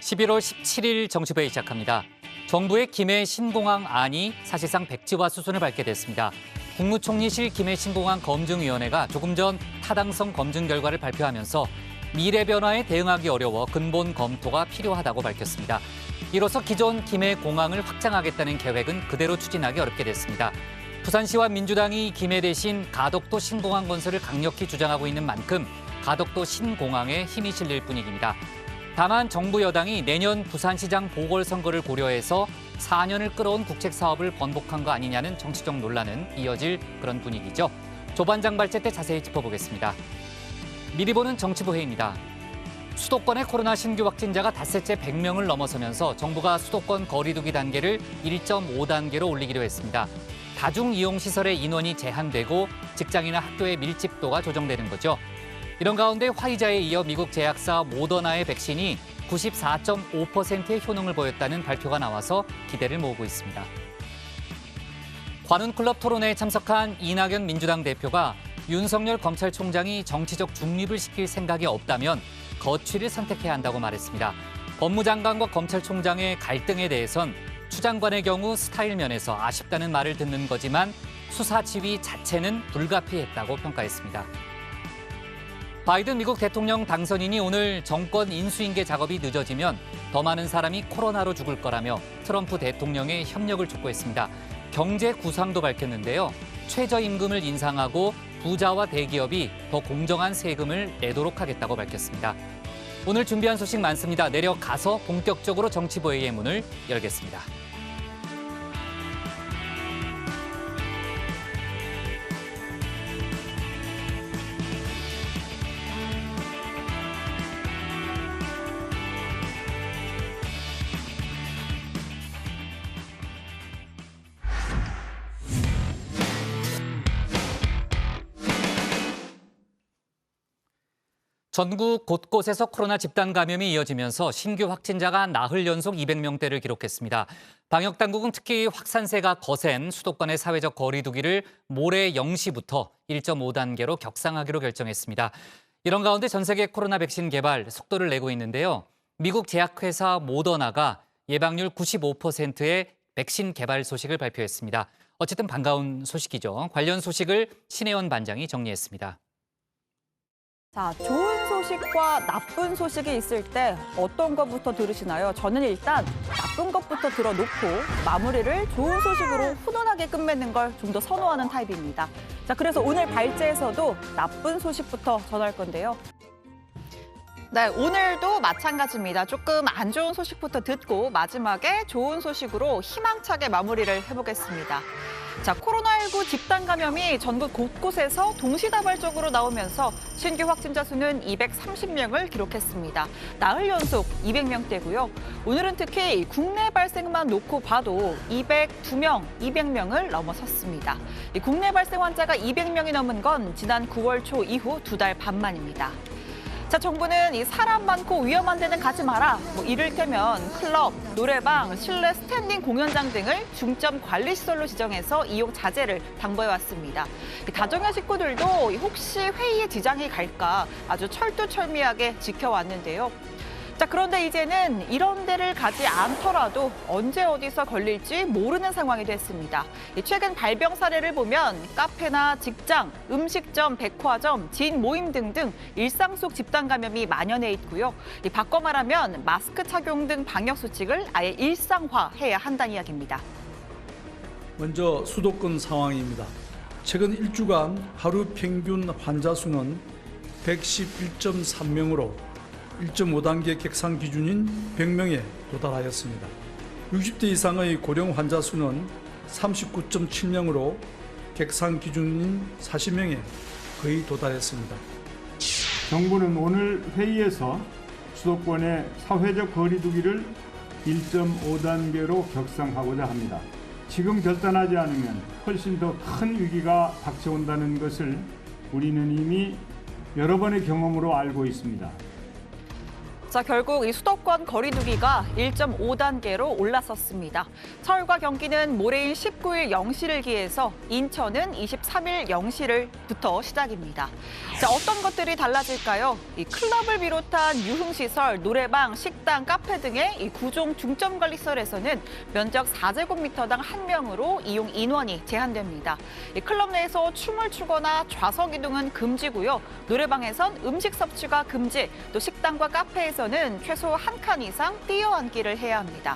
11월 17일 정치부회 시작합니다. 정부의 김해 신공항 안이 사실상 백지화 수순을 밟게 됐습니다. 국무총리실 김해 신공항 검증위원회가 조금 전 타당성 검증 결과를 발표하면서 미래 변화에 대응하기 어려워 근본 검토가 필요하다고 밝혔습니다. 이로써 기존 김해 공항을 확장하겠다는 계획은 그대로 추진하기 어렵게 됐습니다. 부산시와 민주당이 김해 대신 가덕도 신공항 건설을 강력히 주장하고 있는 만큼 가덕도 신공항에 힘이 실릴 분위기입니다. 다만 정부 여당이 내년 부산시장 보궐선거를 고려해서 4년을 끌어온 국책사업을 번복한 거 아니냐는 정치적 논란은 이어질 그런 분위기죠. 조반장 발제 때 자세히 짚어보겠습니다. 미리 보는 정치부회입니다. 수도권의 코로나 신규 확진자가 닷새째 100명을 넘어서면서 정부가 수도권 거리두기 단계를 1.5단계로 올리기로 했습니다. 다중이용시설의 인원이 제한되고 직장이나 학교의 밀집도가 조정되는 거죠. 이런 가운데 화이자에 이어 미국 제약사 모더나의 백신이 94.5%의 효능을 보였다는 발표가 나와서 기대를 모으고 있습니다. 관훈클럽 토론회에 참석한 이낙연 민주당 대표가 윤석열 검찰총장이 정치적 중립을 시킬 생각이 없다면 거취를 선택해야 한다고 말했습니다. 법무장관과 검찰총장의 갈등에 대해선 추 장관의 경우 스타일 면에서 아쉽다는 말을 듣는 거지만 수사 지휘 자체는 불가피했다고 평가했습니다. 바이든 미국 대통령 당선인이 오늘 정권 인수인계 작업이 늦어지면 더 많은 사람이 코로나로 죽을 거라며 트럼프 대통령의 협력을 촉구했습니다. 경제 구상도 밝혔는데요. 최저임금을 인상하고 부자와 대기업이 더 공정한 세금을 내도록 하겠다고 밝혔습니다. 오늘 준비한 소식 많습니다. 내려가서 본격적으로 정치부회의 문을 열겠습니다. 전국 곳곳에서 코로나 집단 감염이 이어지면서 신규 확진자가 나흘 연속 200명대를 기록했습니다. 방역당국은 특히 확산세가 거센 수도권의 사회적 거리 두기를 모레 0시부터 1.5단계로 격상하기로 결정했습니다. 이런 가운데 전 세계 코로나 백신 개발 속도를 내고 있는데요. 미국 제약회사 모더나가 예방률 95%의 백신 개발 소식을 발표했습니다. 어쨌든 반가운 소식이죠. 관련 소식을 신혜원 반장이 정리했습니다. 자, 좋은 소식과 나쁜 소식이 있을 때 어떤 것부터 들으시나요? 저는 일단 나쁜 것부터 들어놓고 마무리를 좋은 소식으로 훈훈하게 끝맺는 걸 좀 더 선호하는 타입입니다. 자, 그래서 오늘 발제에서도 나쁜 소식부터 전할 건데요. 네, 오늘도 마찬가지입니다. 조금 안 좋은 소식부터 듣고 마지막에 좋은 소식으로 희망차게 마무리를 해보겠습니다. 자, 코로나19 집단 감염이 전국 곳곳에서 동시다발적으로 나오면서 신규 확진자 수는 230명을 기록했습니다. 나흘 연속 200명대고요. 오늘은 특히 국내 발생만 놓고 봐도 202명, 200명을 넘어섰습니다. 국내 발생 환자가 200명이 넘은 건 지난 9월 초 이후 2달 반 만입니다. 자, 정부는 이 사람 많고 위험한 데는 가지 마라. 이를테면 클럽, 노래방, 실내 스탠딩 공연장 등을 중점 관리 시설로 지정해서 이용 자제를 당부해왔습니다. 다정한 식구들도 혹시 회의에 지장이 갈까 아주 철두철미하게 지켜왔는데요. 자, 그런데 이제는 이런 데를 가지 않더라도 언제 어디서 걸릴지 모르는 상황이 됐습니다. 최근 발병 사례를 보면 카페나 직장, 음식점, 백화점, 지인 모임 등등 일상 속 집단 감염이 만연해 있고요. 바꿔 말하면 마스크 착용 등 방역 수칙을 아예 일상화해야 한다는 이야기입니다. 먼저 수도권 상황입니다. 최근 일주간 하루 평균 환자 수는 111.3명으로 1.5단계 격상 기준인 100명에 도달하였습니다. 60대 이상의 고령 환자 수는 39.7명으로 격상 기준인 40명에 거의 도달했습니다. 정부는 오늘 회의에서 수도권의 사회적 거리 두기를 1.5단계로 격상하고자 합니다. 지금 결단하지 않으면 훨씬 더 큰 위기가 닥쳐온다는 것을 우리는 이미 여러 번의 경험으로 알고 있습니다. 자, 결국 이 수도권 거리두기가 1.5단계로 올라섰습니다. 서울과 경기는 모레인 19일 0시를 기해서 인천은 23일 0시를부터 시작입니다. 자, 어떤 것들이 달라질까요? 이 클럽을 비롯한 유흥시설, 노래방, 식당, 카페 등의 이 구종 중점관리시설에서는 면적 4제곱미터당 1명으로 이용 인원이 제한됩니다. 이 클럽 내에서 춤을 추거나 좌석 이동은 금지고요. 노래방에선 음식 섭취가 금지, 또 식당과 카페에서는 최소 1칸 이상 뛰어앉기를 해야 합니다.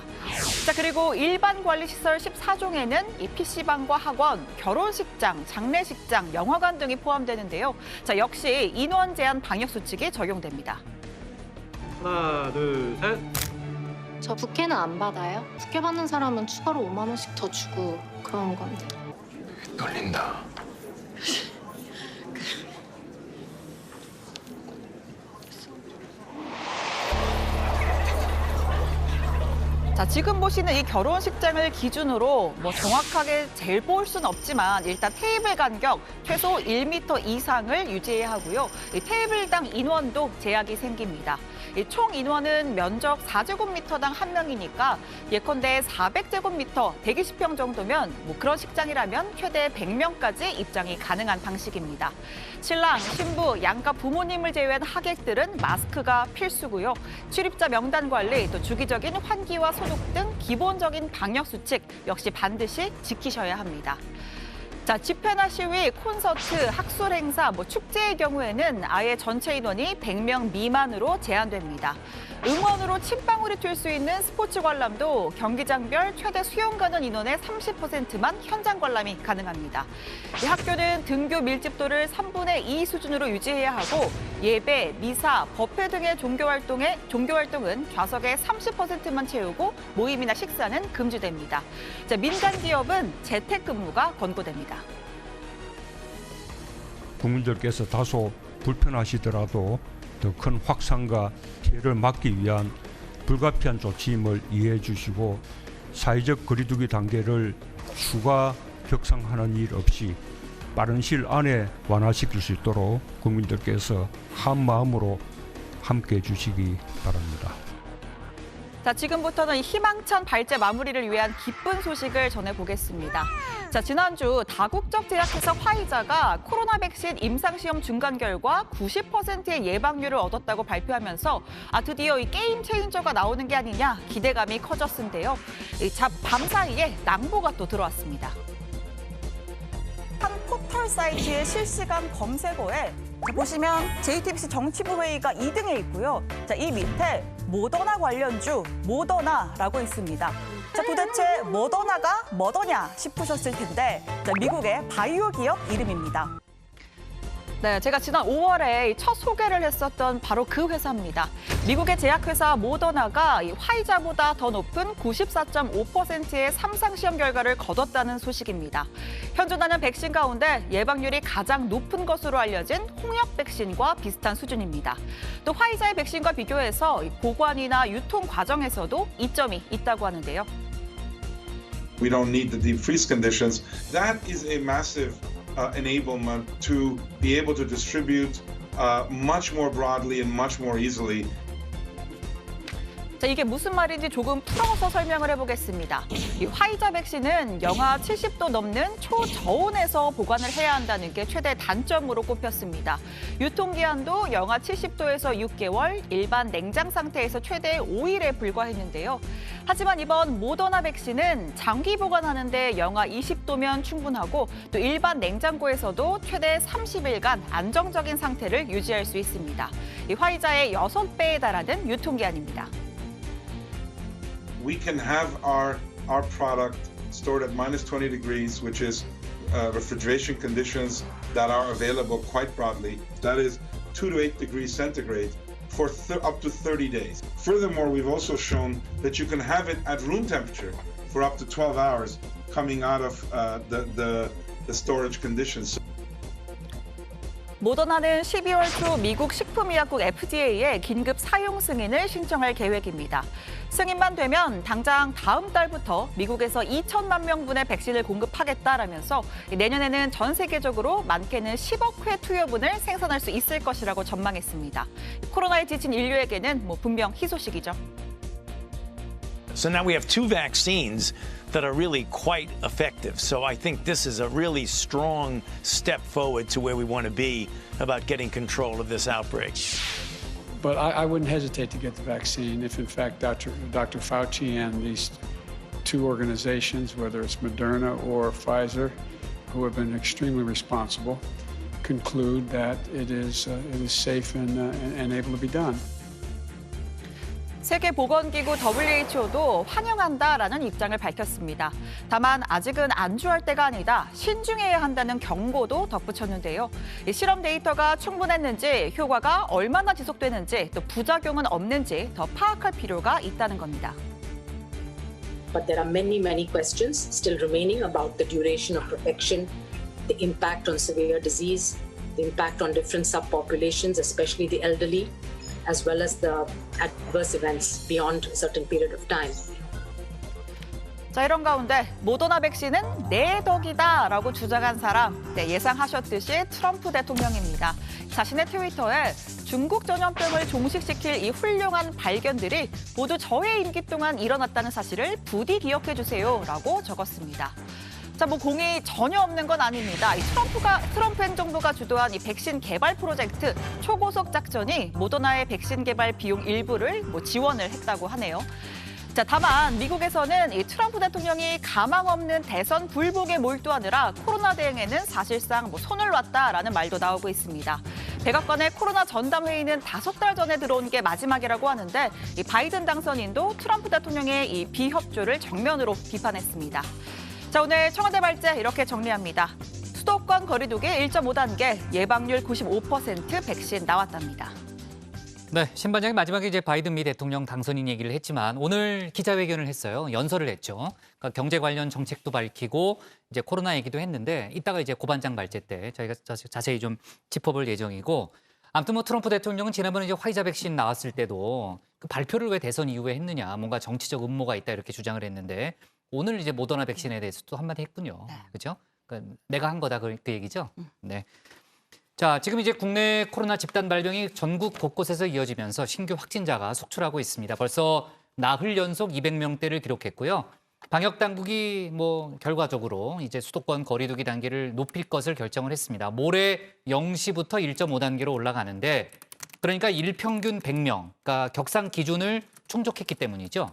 자, 그리고 일반 관리시설 14종에는 이 PC방과 학원, 결혼식장, 장례식장, 영화관 등이 포함되는데요. 자, 역시 인원 제한 방역 수칙이 적용됩니다. 하나, 둘, 셋. 저 부캐는 안 받아요. 부캐 받는 사람은 추가로 5만 원씩 더 주고 그런 건데. 떨린다. 자, 지금 보시는 이 결혼식장을 기준으로 뭐 정확하게 젤 볼 수는 없지만 일단 테이블 간격 최소 1m 이상을 유지해야 하고요. 이 테이블당 인원도 제약이 생깁니다. 이 총 인원은 면적 4제곱미터당 1명이니까 예컨대 400제곱미터, 120평 정도면 뭐 그런 식장이라면 최대 100명까지 입장이 가능한 방식입니다. 신랑, 신부, 양가 부모님을 제외한 하객들은 마스크가 필수고요. 출입자 명단 관리, 또 주기적인 환기와 소독 등 기본적인 방역 수칙 역시 반드시 지키셔야 합니다. 자, 집회나 시위, 콘서트, 학술 행사, 축제의 경우에는 아예 전체 인원이 100명 미만으로 제한됩니다. 응원으로 침방울이 튈 수 있는 스포츠 관람도 경기장별 최대 수용 가능 인원의 30%만 현장 관람이 가능합니다. 이 학교는 등교 밀집도를 3분의 2 수준으로 유지해야 하고 예배, 미사, 법회 등의 종교 활동은 좌석의 30%만 채우고 모임이나 식사는 금지됩니다. 자, 민간 기업은 재택근무가 권고됩니다. 국민들께서 다소 불편하시더라도 더 큰 확산과 피해를 막기 위한 불가피한 조치임을 이해해 주시고 사회적 거리두기 단계를 추가 격상하는 일 없이 빠른 시일 안에 완화시킬 수 있도록 국민들께서 한 마음으로 함께해 주시기 바랍니다. 자, 지금부터는 이 희망찬 발제 마무리를 위한 기쁜 소식을 전해보겠습니다. 자, 지난주 다국적 제약회사 화이자가 코로나 백신 임상시험 중간 결과 90%의 예방률을 얻었다고 발표하면서 드디어 이 게임 체인저가 나오는 게 아니냐 기대감이 커졌는데요. 밤 사이에 낭보가 또 들어왔습니다. 한 포털 사이트의 실시간 검색어에 보시면 JTBC 정치부 회의가 2등에 있고요. 자, 이 밑에 모더나 관련주 모더나라고 있습니다. 자, 도대체 모더나가 뭐더냐 싶으셨을 텐데 미국의 바이오 기업 이름입니다. 네, 제가 지난 5월에 첫 소개를 했었던 바로 그 회사입니다. 미국의 제약회사 모더나가 화이자보다 더 높은 94.5%의 3상 시험 결과를 거뒀다는 소식입니다. 현존하는 백신 가운데 예방률이 가장 높은 것으로 알려진 홍역 백신과 비슷한 수준입니다. 또 화이자의 백신과 비교해서 보관이나 유통 과정에서도 이점이 있다고 하는데요. We don't need the deep freeze conditions. That is a massive enablement to be able to distribute much more broadly and much more easily. 자, 이게 무슨 말인지 조금 풀어서 설명을 해보겠습니다. 이 화이자 백신은 영하 70도 넘는 초저온에서 보관을 해야 한다는 게 최대 단점으로 꼽혔습니다. 유통기한도 영하 70도에서 6개월, 일반 냉장 상태에서 최대 5일에 불과했는데요. 하지만 이번 모더나 백신은 장기 보관하는 데 영하 20도면 충분하고 또 일반 냉장고에서도 최대 30일간 안정적인 상태를 유지할 수 있습니다. 이 화이자의 6배에 달하는 유통기한입니다. We can have our product stored at minus 20 degrees, which is refrigeration conditions that are available quite broadly. That is 2 to 8 degrees centigrade for up to 30 days. Furthermore, we've also shown that you can have it at room temperature for up to 12 hours coming out of the storage conditions. 모더나는 12월 초 미국 식품의약국 FDA에 긴급 사용 승인을 신청할 계획입니다. 승인만 되면 당장 다음 달부터 미국에서 2천만 명분의 백신을 공급하겠다라면서 내년에는 전 세계적으로 많게는 10억 회 투여분을 생산할 수 있을 것이라고 전망했습니다. 코로나에 지친 인류에게는 분명 희소식이죠. So now we have two vaccines that are really quite effective. So I think this is a really strong step forward to where we want to be about getting control of this outbreak. But I wouldn't hesitate to get the vaccine if, in fact, Dr. Fauci and these two organizations, whether it's Moderna or Pfizer, who have been extremely responsible, conclude that it is safe and able to be done. 세계보건기구 WHO도 환영한다라는 입장을 밝혔습니다. 다만 아직은 안주할 때가 아니다, 신중해야 한다는 경고도 덧붙였는데요. 이 실험 데이터가 충분했는지, 효과가 얼마나 지속되는지, 또 부작용은 없는지 더 파악할 필요가 있다는 겁니다. But there are many questions still remaining about the duration of protection, the impact on severe disease, the impact on different subpopulations, especially the elderly, as well as the adverse events beyond a certain period of time. 자, 이런 가운데 모더나 백신은 내 덕이다라고 주장한 사람, 예상하셨듯이 트럼프 대통령입니다. 자신의 트위터에 중국 전염병을 종식시킬 이 훌륭한 발견들이 모두 저의 임기 동안 일어났다는 사실을 부디 기억해 주세요라고 적었습니다. 자, 공이 전혀 없는 건 아닙니다. 트럼프 행정부가 주도한 이 백신 개발 프로젝트 초고속 작전이 모더나의 백신 개발 비용 일부를 지원을 했다고 하네요. 자, 다만 미국에서는 이 트럼프 대통령이 가망 없는 대선 불복에 몰두하느라 코로나 대응에는 사실상 손을 놨다라는 말도 나오고 있습니다. 백악관의 코로나 전담 회의는 5달 전에 들어온 게 마지막이라고 하는데, 이 바이든 당선인도 트럼프 대통령의 이 비협조를 정면으로 비판했습니다. 자, 오늘 청와대 발제 이렇게 정리합니다. 수도권 거리두기 1.5단계, 예방률 95% 백신 나왔답니다. 네, 신반장이 마지막에 이제 바이든 미 대통령 당선인 얘기를 했지만 오늘 기자회견을 했어요. 연설을 했죠. 그러니까 경제 관련 정책도 밝히고 이제 코로나 얘기도 했는데 이따가 이제 고반장 발제 때 저희가 자세히 좀 짚어볼 예정이고, 아무튼 트럼프 대통령은 지난번에 이제 화이자 백신 나왔을 때도 그 발표를 왜 대선 이후에 했느냐, 뭔가 정치적 음모가 있다 이렇게 주장을 했는데 오늘 이제 모더나 백신에 대해서 또 한마디 했군요. 그렇죠? 그러니까 내가 한 거다 그 얘기죠. 네. 자, 지금 이제 국내 코로나 집단 발병이 전국 곳곳에서 이어지면서 신규 확진자가 속출하고 있습니다. 벌써 나흘 연속 200명대를 기록했고요. 방역 당국이 결과적으로 이제 수도권 거리두기 단계를 높일 것을 결정을 했습니다. 모레 0시부터 1.5단계로 올라가는데, 그러니까 일평균 100명, 그러니까 격상 기준을 충족했기 때문이죠.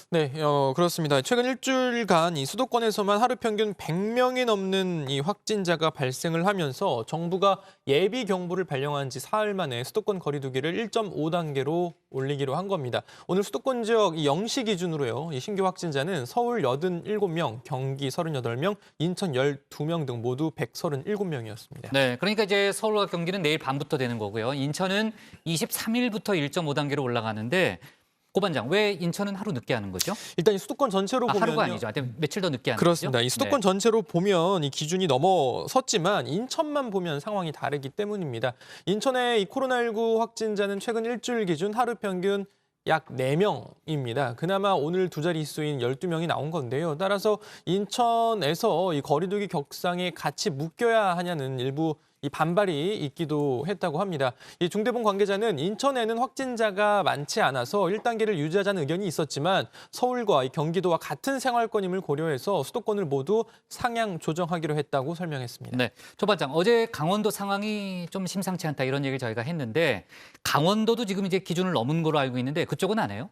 네, 그렇습니다. 최근 일주일간 이 수도권에서만 하루 평균 100명이 넘는 이 확진자가 발생을 하면서 정부가 예비 경보를 발령한 지 사흘 만에 수도권 거리두기를 1.5단계로 올리기로 한 겁니다. 오늘 수도권 지역 이 0시 기준으로요, 이 신규 확진자는 서울 87명, 경기 38명, 인천 12명 등 모두 137명이었습니다. 네, 그러니까 이제 서울과 경기는 내일 밤부터 되는 거고요. 인천은 23일부터 1.5단계로 올라가는데, 고반장, 왜 인천은 하루 늦게 하는 거죠? 일단 이 수도권 전체로 보면 하루가 아니죠. 며칠 더 늦게 하는 그렇습니다. 거죠? 이 수도권 전체로 보면 이 기준이 넘어섰지만 인천만 보면 상황이 다르기 때문입니다. 인천의 이 코로나19 확진자는 최근 일주일 기준 하루 평균 약 4명입니다. 그나마 오늘 두 자릿수인 12명이 나온 건데요. 따라서 인천에서 이 거리두기 격상에 같이 묶여야 하냐는 일부 이 반발이 있기도 했다고 합니다. 이 중대본 관계자는 인천에는 확진자가 많지 않아서 1단계를 유지하자는 의견이 있었지만 서울과 이 경기도와 같은 생활권임을 고려해서 수도권을 모두 상향 조정하기로 했다고 설명했습니다. 네, 조 반장, 어제 강원도 상황이 좀 심상치 않다 이런 얘기를 저희가 했는데 강원도도 지금 이제 기준을 넘은 걸로 알고 있는데 그쪽은 안 해요?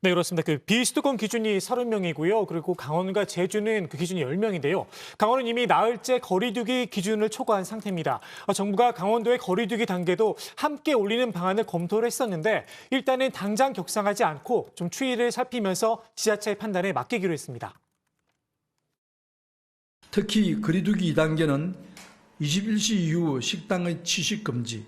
네, 그렇습니다. 그 비수도권 기준이 30명이고요. 그리고 강원과 제주는 그 기준이 10명인데요. 강원은 이미 나흘째 거리두기 기준을 초과한 상태입니다. 정부가 강원도의 거리두기 단계도 함께 올리는 방안을 검토를 했었는데 일단은 당장 격상하지 않고 좀 추이를 살피면서 지자체의 판단에 맡기기로 했습니다. 특히 거리두기 2단계는 21시 이후 식당의 취식 금지,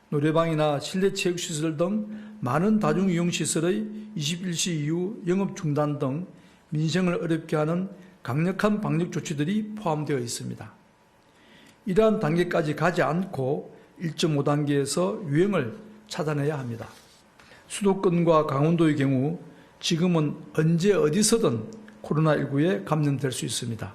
노래방이나 실내 체육시설 등 많은 다중이용시설의 21시 이후 영업 중단 등 민생을 어렵게 하는 강력한 방역 조치들이 포함되어 있습니다. 이러한 단계까지 가지 않고 1.5단계에서 유행을 찾아내야 합니다. 수도권과 강원도의 경우 지금은 언제 어디서든 코로나19에 감염될 수 있습니다.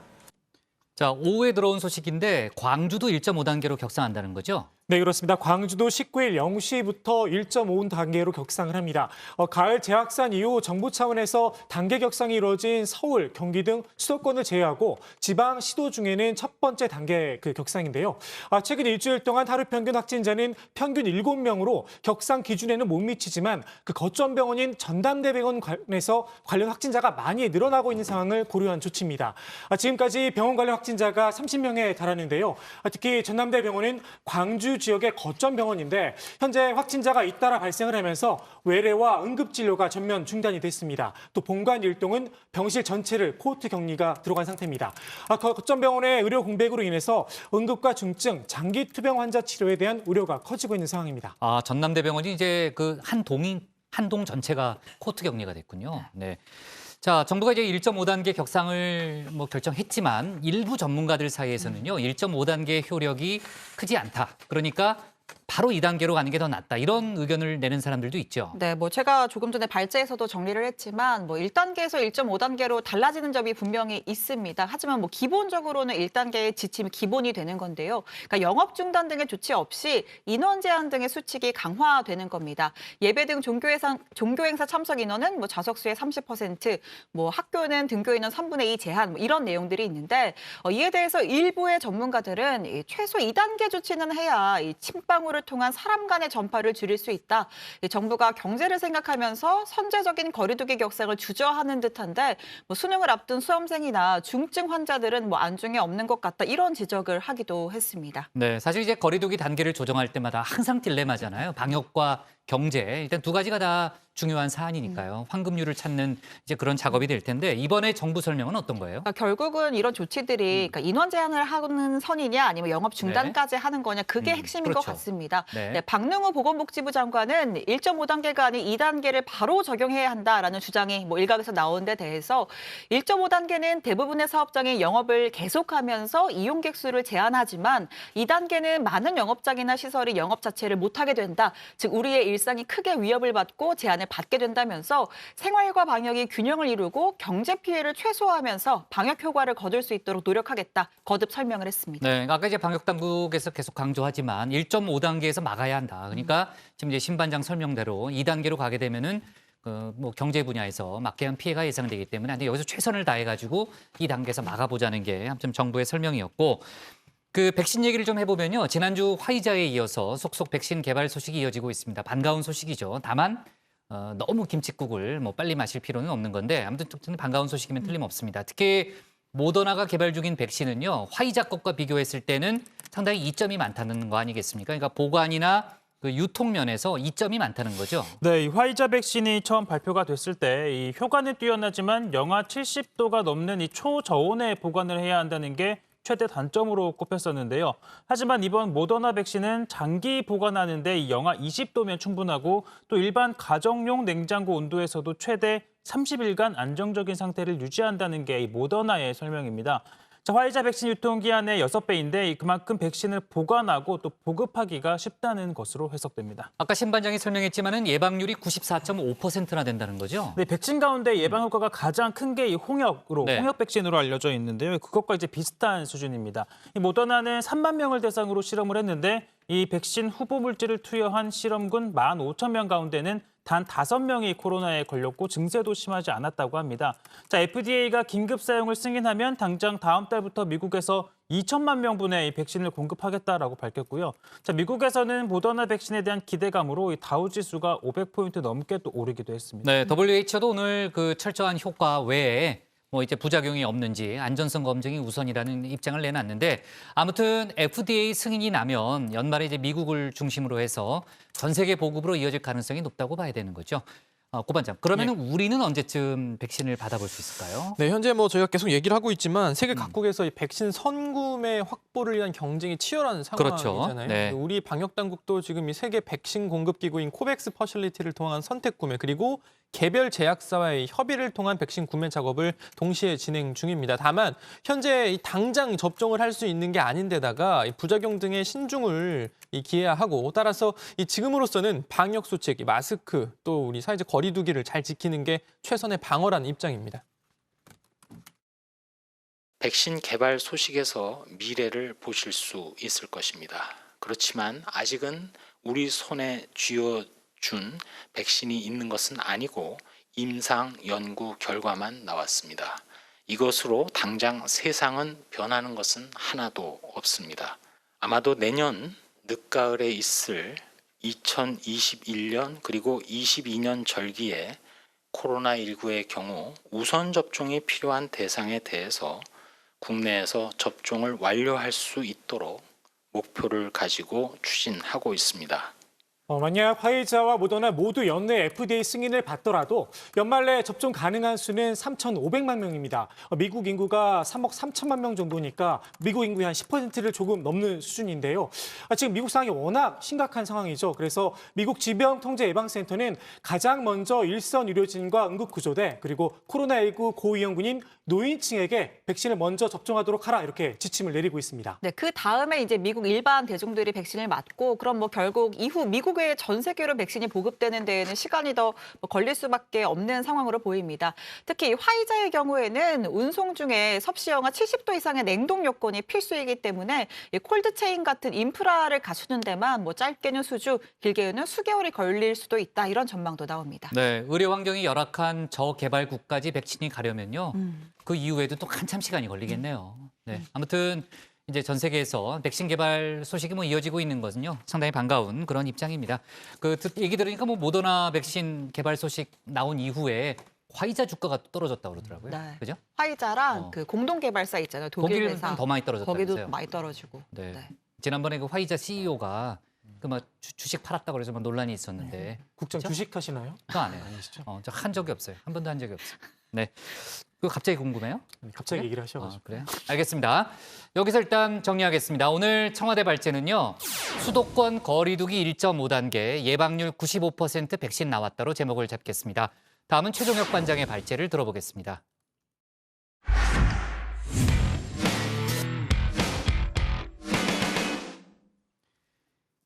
자, 오후에 들어온 소식인데 광주도 1.5단계로 격상한다는 거죠? 네, 그렇습니다. 광주도 19일 0시부터 1.5단계로 격상을 합니다. 가을 재확산 이후 정부 차원에서 단계 격상이 이루어진 서울, 경기 등 수도권을 제외하고 지방 시도 중에는 첫 번째 단계 격상인데요. 최근 일주일 동안 하루 평균 확진자는 평균 7명으로 격상 기준에는 못 미치지만 그 거점 병원인 전담대병원에서 관련 확진자가 많이 늘어나고 있는 상황을 고려한 조치입니다. 지금까지 병원 관련 확진자가 30명에 달하는데요. 특히 전남대병원은 광주 지역의 거점 병원인데 현재 확진자가 잇따라 발생을 하면서 외래와 응급진료가 전면 중단이 됐습니다. 또 본관 일동은 병실 전체를 코호트 격리가 들어간 상태입니다. 거점 병원의 의료 공백으로 인해서 응급과 중증, 장기 투병 환자 치료에 대한 우려가 커지고 있는 상황입니다. 전남대병원이 이제 그 한 동 전체가 코호트 격리가 됐군요. 네. 자, 정부가 이제 1.5단계 격상을 결정했지만 일부 전문가들 사이에서는요, 1.5단계 효력이 크지 않다. 그러니까 바로 2단계로 가는 게 더 낫다. 이런 의견을 내는 사람들도 있죠. 네, 제가 조금 전에 발제에서도 정리를 했지만 1단계에서 1.5단계로 달라지는 점이 분명히 있습니다. 하지만 기본적으로는 1단계의 지침이 기본이 되는 건데요. 그러니까 영업 중단 등의 조치 없이 인원 제한 등의 수칙이 강화되는 겁니다. 예배 등 종교행사 참석 인원은 좌석수의 30%, 학교는 등교 인원 3분의 2 제한 이런 내용들이 있는데 이에 대해서 일부의 전문가들은 최소 2단계 조치는 해야 이 침방울을 통한 사람 간의 전파를 줄일 수 있다. 정부가 경제를 생각하면서 선제적인 거리두기 격상을 주저하는 듯한데 수능을 앞둔 수험생이나 중증 환자들은 안중에 없는 것 같다. 이런 지적을 하기도 했습니다. 네, 사실 이제 거리두기 단계를 조정할 때마다 항상 딜레마잖아요. 방역과 경제. 일단 두 가지가 다 중요한 사안이니까요. 황금률을 찾는 이제 그런 작업이 될 텐데 이번에 정부 설명은 어떤 거예요? 결국은 이런 조치들이 인원 제한을 하는 선이냐 아니면 영업 중단까지 하는 거냐 그게 핵심인 것 같습니다. 네, 박능우 보건복지부 장관은 1.5단계가 아닌 2단계를 바로 적용해야 한다라는 주장이 일각에서 나온 데 대해서 1.5단계는 대부분의 사업장이 영업을 계속하면서 이용객 수를 제한하지만 2단계는 많은 영업장이나 시설이 영업 자체를 못하게 된다. 즉 우리의 일상이 크게 위협을 받고 제한을 받게 된다면서 생활과 방역이 균형을 이루고 경제 피해를 최소화하면서 방역 효과를 거둘 수 있도록 노력하겠다. 거듭 설명을 했습니다. 네, 아까 이제 방역 당국에서 계속 강조하지만 1.5단계에서 막아야 한다. 그러니까 지금 이제 신반장 설명대로 2단계로 가게 되면은 경제 분야에서 막대한 피해가 예상되기 때문에 여기서 최선을 다해가지고 2단계에서 막아보자는 게 아무튼 정부의 설명이었고. 백신 얘기를 좀 해보면요. 지난주 화이자에 이어서 속속 백신 개발 소식이 이어지고 있습니다. 반가운 소식이죠. 다만 너무 김칫국을 빨리 마실 필요는 없는 건데 아무튼 반가운 소식이면 틀림없습니다. 특히 모더나가 개발 중인 백신은요. 화이자 것과 비교했을 때는 상당히 이점이 많다는 거 아니겠습니까? 그러니까 보관이나 유통 면에서 이점이 많다는 거죠. 네, 이 화이자 백신이 처음 발표가 됐을 때 이 효과는 뛰어나지만 영하 70도가 넘는 이 초저온에 보관을 해야 한다는 게 최대 단점으로 꼽혔었는데요. 하지만 이번 모더나 백신은 장기 보관하는데 이 영하 20도면 충분하고 또 일반 가정용 냉장고 온도에서도 최대 30일간 안정적인 상태를 유지한다는 게 이 모더나의 설명입니다. 화이자 백신 유통기한의 6배인데 그만큼 백신을 보관하고 또 보급하기가 쉽다는 것으로 해석됩니다. 아까 신 반장이 설명했지만은 예방률이 94.5%나 된다는 거죠? 네, 백신 가운데 예방 효과가 가장 큰 게 이 홍역 백신으로 알려져 있는데요. 그것과 이제 비슷한 수준입니다. 이 모더나는 3만 명을 대상으로 실험을 했는데 이 백신 후보 물질을 투여한 실험군 15,000명 가운데는 단 5명이 코로나에 걸렸고 증세도 심하지 않았다고 합니다. FDA가 긴급 사용을 승인하면 당장 다음 달부터 미국에서 2천만 명분의 이 백신을 공급하겠다라고 밝혔고요. 미국에서는 모더나 백신에 대한 기대감으로 이 다우 지수가 500포인트 넘게 또 오르기도 했습니다. 네, WHO도 오늘 철저한 효과 외에 이제 부작용이 없는지 안전성 검증이 우선이라는 입장을 내놨는데 아무튼 FDA 승인이 나면 연말에 이제 미국을 중심으로 해서 전 세계 보급으로 이어질 가능성이 높다고 봐야 되는 거죠. 고 반장, 그러면 우리는 언제쯤 백신을 받아볼 수 있을까요? 네, 현재 저희가 계속 얘기를 하고 있지만 세계 각국에서 이 백신 선구매 확보를 위한 경쟁이 치열한 상황이잖아요. 그렇죠. 네. 우리 방역 당국도 지금 이 세계 백신 공급 기구인 코백스 퍼실리티를 통한 선택 구매 그리고 개별 제약사와의 협의를 통한 백신 구매 작업을 동시에 진행 중입니다. 다만 현재 당장 접종을 할 수 있는 게 아닌데다가 부작용 등의 신중을 기해야 하고 따라서 지금으로서는 방역 수칙, 마스크 또 우리 사회적 거리 두기를 잘 지키는 게 최선의 방어라는 입장입니다. 백신 개발 소식에서 미래를 보실 수 있을 것입니다. 그렇지만 아직은 우리 손에 쥐어준 백신이 있는 것은 아니고 임상 연구 결과만 나왔습니다. 이것으로 당장 세상은 변하는 것은 하나도 없습니다. 아마도 내년 늦가을에 있을 2021년 그리고 22년 절기에 코로나19의 경우 우선 접종이 필요한 대상에 대해서 국내에서 접종을 완료할 수 있도록 목표를 가지고 추진하고 있습니다. 만약 화이자와 모더나 모두 연내 FDA 승인을 받더라도 연말 내 접종 가능한 수는 3,500만 명입니다. 미국 인구가 3억 3천만 명 정도니까 미국 인구의 한 10%를 조금 넘는 수준인데요. 지금 미국 상황이 워낙 심각한 상황이죠. 그래서 미국 질병통제예방센터는 가장 먼저 일선 의료진과 응급구조대 그리고 코로나19 고위험군인 노인층에게 백신을 먼저 접종하도록 하라 이렇게 지침을 내리고 있습니다. 네, 그 다음에 이제 미국 일반 대중들이 백신을 맞고 그럼 뭐 결국 이후 미국 외 전 세계로 백신이 보급되는 데에는 시간이 더 걸릴 수밖에 없는 상황으로 보입니다. 특히 화이자의 경우에는 운송 중에 섭씨 영하 70도 이상의 냉동 요건이 필수이기 때문에 이 콜드체인 같은 인프라를 갖추는 데만 뭐 짧게는 수주, 길게는 수개월이 걸릴 수도 있다 이런 전망도 나옵니다. 네, 의료 환경이 열악한 저개발국까지 백신이 가려면요. 그 이후에도 또 한참 시간이 걸리겠네요. 네, 아무튼 이제 전 세계에서 백신 개발 소식이 뭐 이어지고 있는 것은요. 상당히 반가운 그런 입장입니다. 얘기 들으니까 뭐 모더나 백신 개발 소식 나온 이후에 화이자 주가가 떨어졌다고 그러더라고요. 네. 그죠? 화이자랑 그 공동 개발사 있잖아요. 독일 회사. 더 많이 떨어졌다면서요. 거기도 많이 떨어지고. 네. 네. 지난번에 그 화이자 CEO가 주식 팔았다고 그래서 막 논란이 있었는데. 네. 국장 그렇죠? 주식 하시나요? 저 안 해요. 아니시죠? 저 한 적이 없어요. 한 번도 한 적이 없어요. 네. 그거 갑자기 궁금해요? 갑자기 얘기를 하셔가지고. 그래요? 알겠습니다. 여기서 일단 정리하겠습니다. 오늘 청와대 발제는요. 수도권 거리두기 1.5단계, 예방률 95% 백신 나왔다로 제목을 잡겠습니다. 다음은 최종혁 관장의 발제를 들어보겠습니다.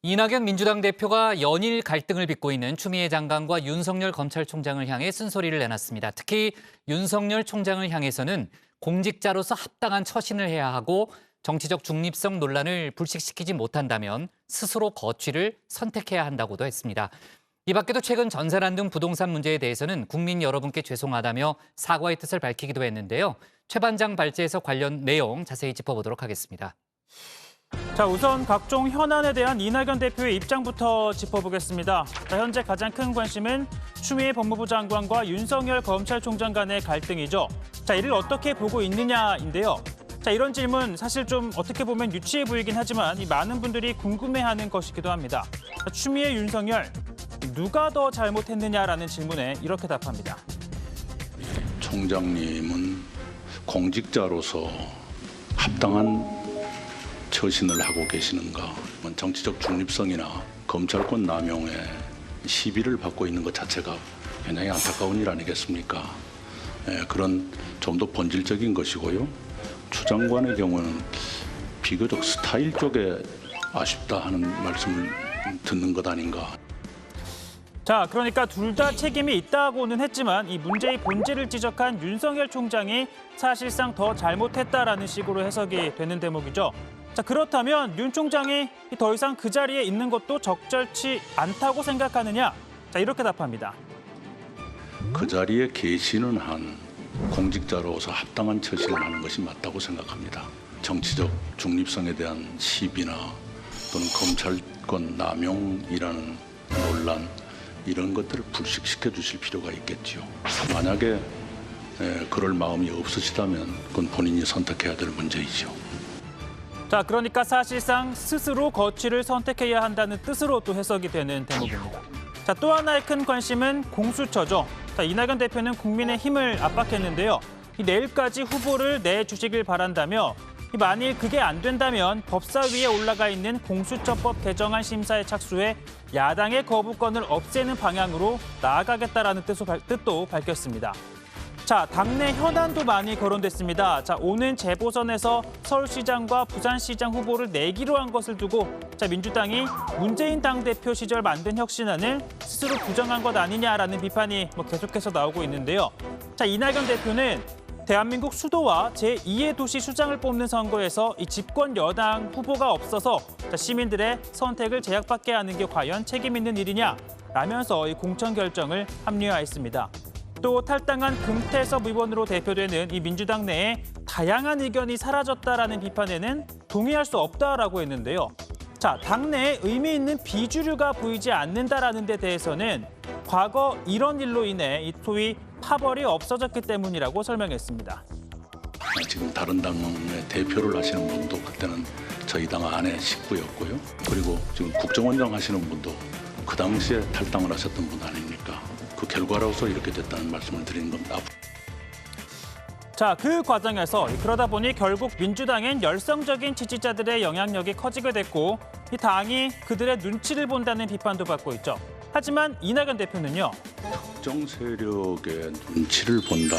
이낙연 민주당 대표가 연일 갈등을 빚고 있는 추미애 장관과 윤석열 검찰총장을 향해 쓴소리를 내놨습니다. 특히 윤석열 총장을 향해서는 공직자로서 합당한 처신을 해야 하고 정치적 중립성 논란을 불식시키지 못한다면 스스로 거취를 선택해야 한다고도 했습니다. 이 밖에도 최근 전세난 등 부동산 문제에 대해서는 국민 여러분께 죄송하다며 사과의 뜻을 밝히기도 했는데요. 최 반장 발제에서 관련 내용 자세히 짚어보도록 하겠습니다. 자, 우선 각종 현안에 대한 이낙연 대표의 입장부터 짚어보겠습니다. 자, 현재 가장 큰 관심은 추미애 법무부 장관과 윤석열 검찰총장 간의 갈등이죠. 자, 이를 어떻게 보고 있느냐인데요. 자, 이런 질문 사실 좀 어떻게 보면 유치해 보이긴 하지만 많은 분들이 궁금해하는 것이기도 합니다. 자, 추미애, 윤석열, 누가 더 잘못했느냐라는 질문에 이렇게 답합니다. 총장님은 공직자로서 합당한 처신을 하고 계시는가? 정치적 중립성이나 검찰권 남용에 시비를 받고 있는 것 자체가 굉장히 안타까운 일 아니겠습니까? 그런 좀 더 본질적인 것이고요. 추 장관의 경우는 비교적 스타일 쪽에 아쉽다 하는 말씀을 듣는 것 아닌가. 자, 그러니까 둘 다 책임이 있다고는 했지만 이 문제의 본질을 지적한 윤석열 총장이 사실상 더 잘못했다라는 식으로 해석이 되는 대목이죠. 자, 그렇다면 윤 총장이 더 이상 그 자리에 있는 것도 적절치 않다고 생각하느냐? 자, 이렇게 답합니다. 그 자리에 계시는 한 공직자로서 합당한 처신을 하는 것이 맞다고 생각합니다. 정치적 중립성에 대한 시비나 또는 검찰권 남용이라는 논란 이런 것들을 불식시켜 주실 필요가 있겠죠. 만약에 그럴 마음이 없으시다면 그건 본인이 선택해야 될 문제이죠. 자, 그러니까 사실상 스스로 거취를 선택해야 한다는 뜻으로 또 해석이 되는 대목입니다. 자, 또 하나의 큰 관심은 공수처죠. 자, 이낙연 대표는 국민의힘을 압박했는데요. 내일까지 후보를 내주시길 바란다며 만일 그게 안 된다면 법사위에 올라가 있는 공수처법 개정안 심사에 착수해 야당의 거부권을 없애는 방향으로 나아가겠다라는 뜻도 밝혔습니다. 자, 당내 현안도 많이 거론됐습니다. 자, 오는 재보선에서 서울시장과 부산시장 후보를 내기로 한 것을 두고 민주당이 문재인 당대표 시절 만든 혁신안을 스스로 부정한 것 아니냐라는 비판이 계속해서 나오고 있는데요. 자, 이낙연 대표는 대한민국 수도와 제2의 도시 수장을 뽑는 선거에서 이 집권 여당 후보가 없어서 시민들의 선택을 제약받게 하는 게 과연 책임 있는 일이냐라면서 이 공천 결정을 합리화했습니다. 또 탈당한 금태섭 의원으로 대표되는 이 민주당 내에 다양한 의견이 사라졌다라는 비판에는 동의할 수 없다라고 했는데요. 자, 당내에 의미 있는 비주류가 보이지 않는다라는 데 대해서는 과거 이런 일로 인해 이 소위 파벌이 없어졌기 때문이라고 설명했습니다. 지금 다른 당의 대표를 하시는 분도 그때는 저희 당 안에 식구였고요. 그리고 지금 국정원장 하시는 분도 그 당시에 탈당을 하셨던 분 아닙니까? 그 결과로서 이렇게 됐다는 말씀을 드리는 겁니다. 자, 그 과정에서 그러다 보니 결국 민주당엔 열성적인 지지자들의 영향력이 커지게 됐고 이 당이 그들의 눈치를 본다는 비판도 받고 있죠. 하지만 이낙연 대표는요. 특정 세력의 눈치를 본다.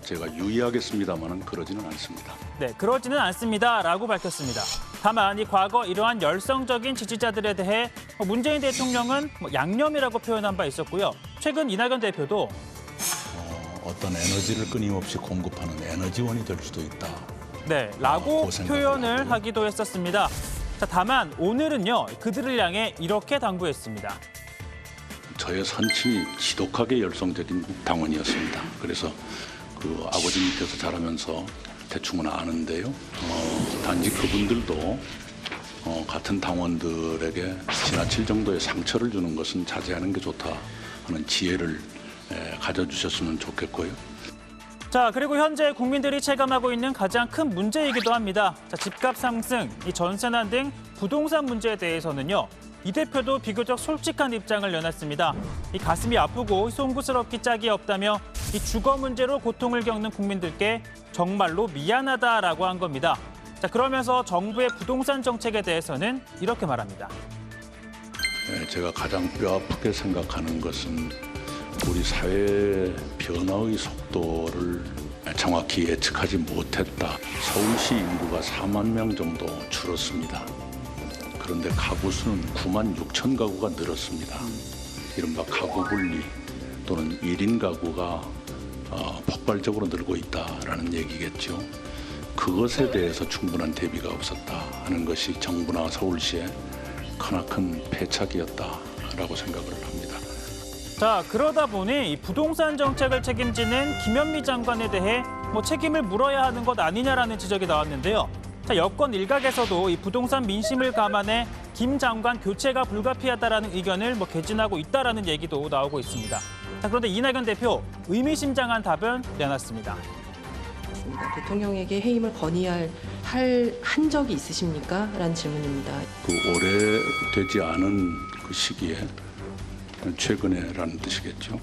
제가 유의하겠습니다마는 그러지는 않습니다. 네, 그러지는 않습니다라고 밝혔습니다. 다만 이 과거 이러한 열성적인 지지자들에 대해 문재인 대통령은 양념이라고 표현한 바 있었고요. 최근 이낙연 대표도 어떤 에너지를 끊임없이 공급하는 에너지원이 될 수도 있다. 네, 라고 표현을 하기도 했었습니다. 자, 다만 오늘은요, 그들을 향해 이렇게 당부했습니다. 저의 선친이 지독하게 열성적인 당원이었습니다. 그래서 그 아버지 밑에서 자라면서 대충은 아는데요. 단지 그분들도 같은 당원들에게 지나칠 정도의 상처를 주는 것은 자제하는 게 좋다 하는 지혜를 가져주셨으면 좋겠고요. 자, 그리고 현재 국민들이 체감하고 있는 가장 큰 문제이기도 합니다. 자, 집값 상승, 이 전세난 등 부동산 문제에 대해서는요. 이 대표도 비교적 솔직한 입장을 내놨습니다. 이 가슴이 아프고 송구스럽기 짝이 없다며 이 주거 문제로 고통을 겪는 국민들께 정말로 미안하다라고 한 겁니다. 자, 그러면서 정부의 부동산 정책에 대해서는 이렇게 말합니다. 제가 가장 뼈아프게 생각하는 것은 우리 사회의 변화의 속도를 정확히 예측하지 못했다. 서울시 인구가 4만 명 정도 줄었습니다. 그런데 가구 수는 9만 6천 가구가 늘었습니다. 이른바 가구 분리 또는 1인 가구가 폭발적으로 늘고 있다라는 얘기겠죠. 그것에 대해서 충분한 대비가 없었다 하는 것이 정부나 서울시의 크나큰 패착이었다라고 생각을 합니다. 자, 그러다 보니 이 부동산 정책을 책임지는 김현미 장관에 대해 책임을 물어야 하는 것 아니냐라는 지적이 나왔는데요. 자, 여권 일각에서도 이 부동산 민심을 감안해 김 장관 교체가 불가피하다라는 의견을 개진하고 있다라는 얘기도 나오고 있습니다. 자, 그런데 이낙연 대표 의미심장한 답을 내놨습니다. 대통령에게 해임을 건의할 한 적이 있으십니까? 라는 질문입니다. 그 오래되지 않은 그 시기에 최근에라는 뜻이겠죠.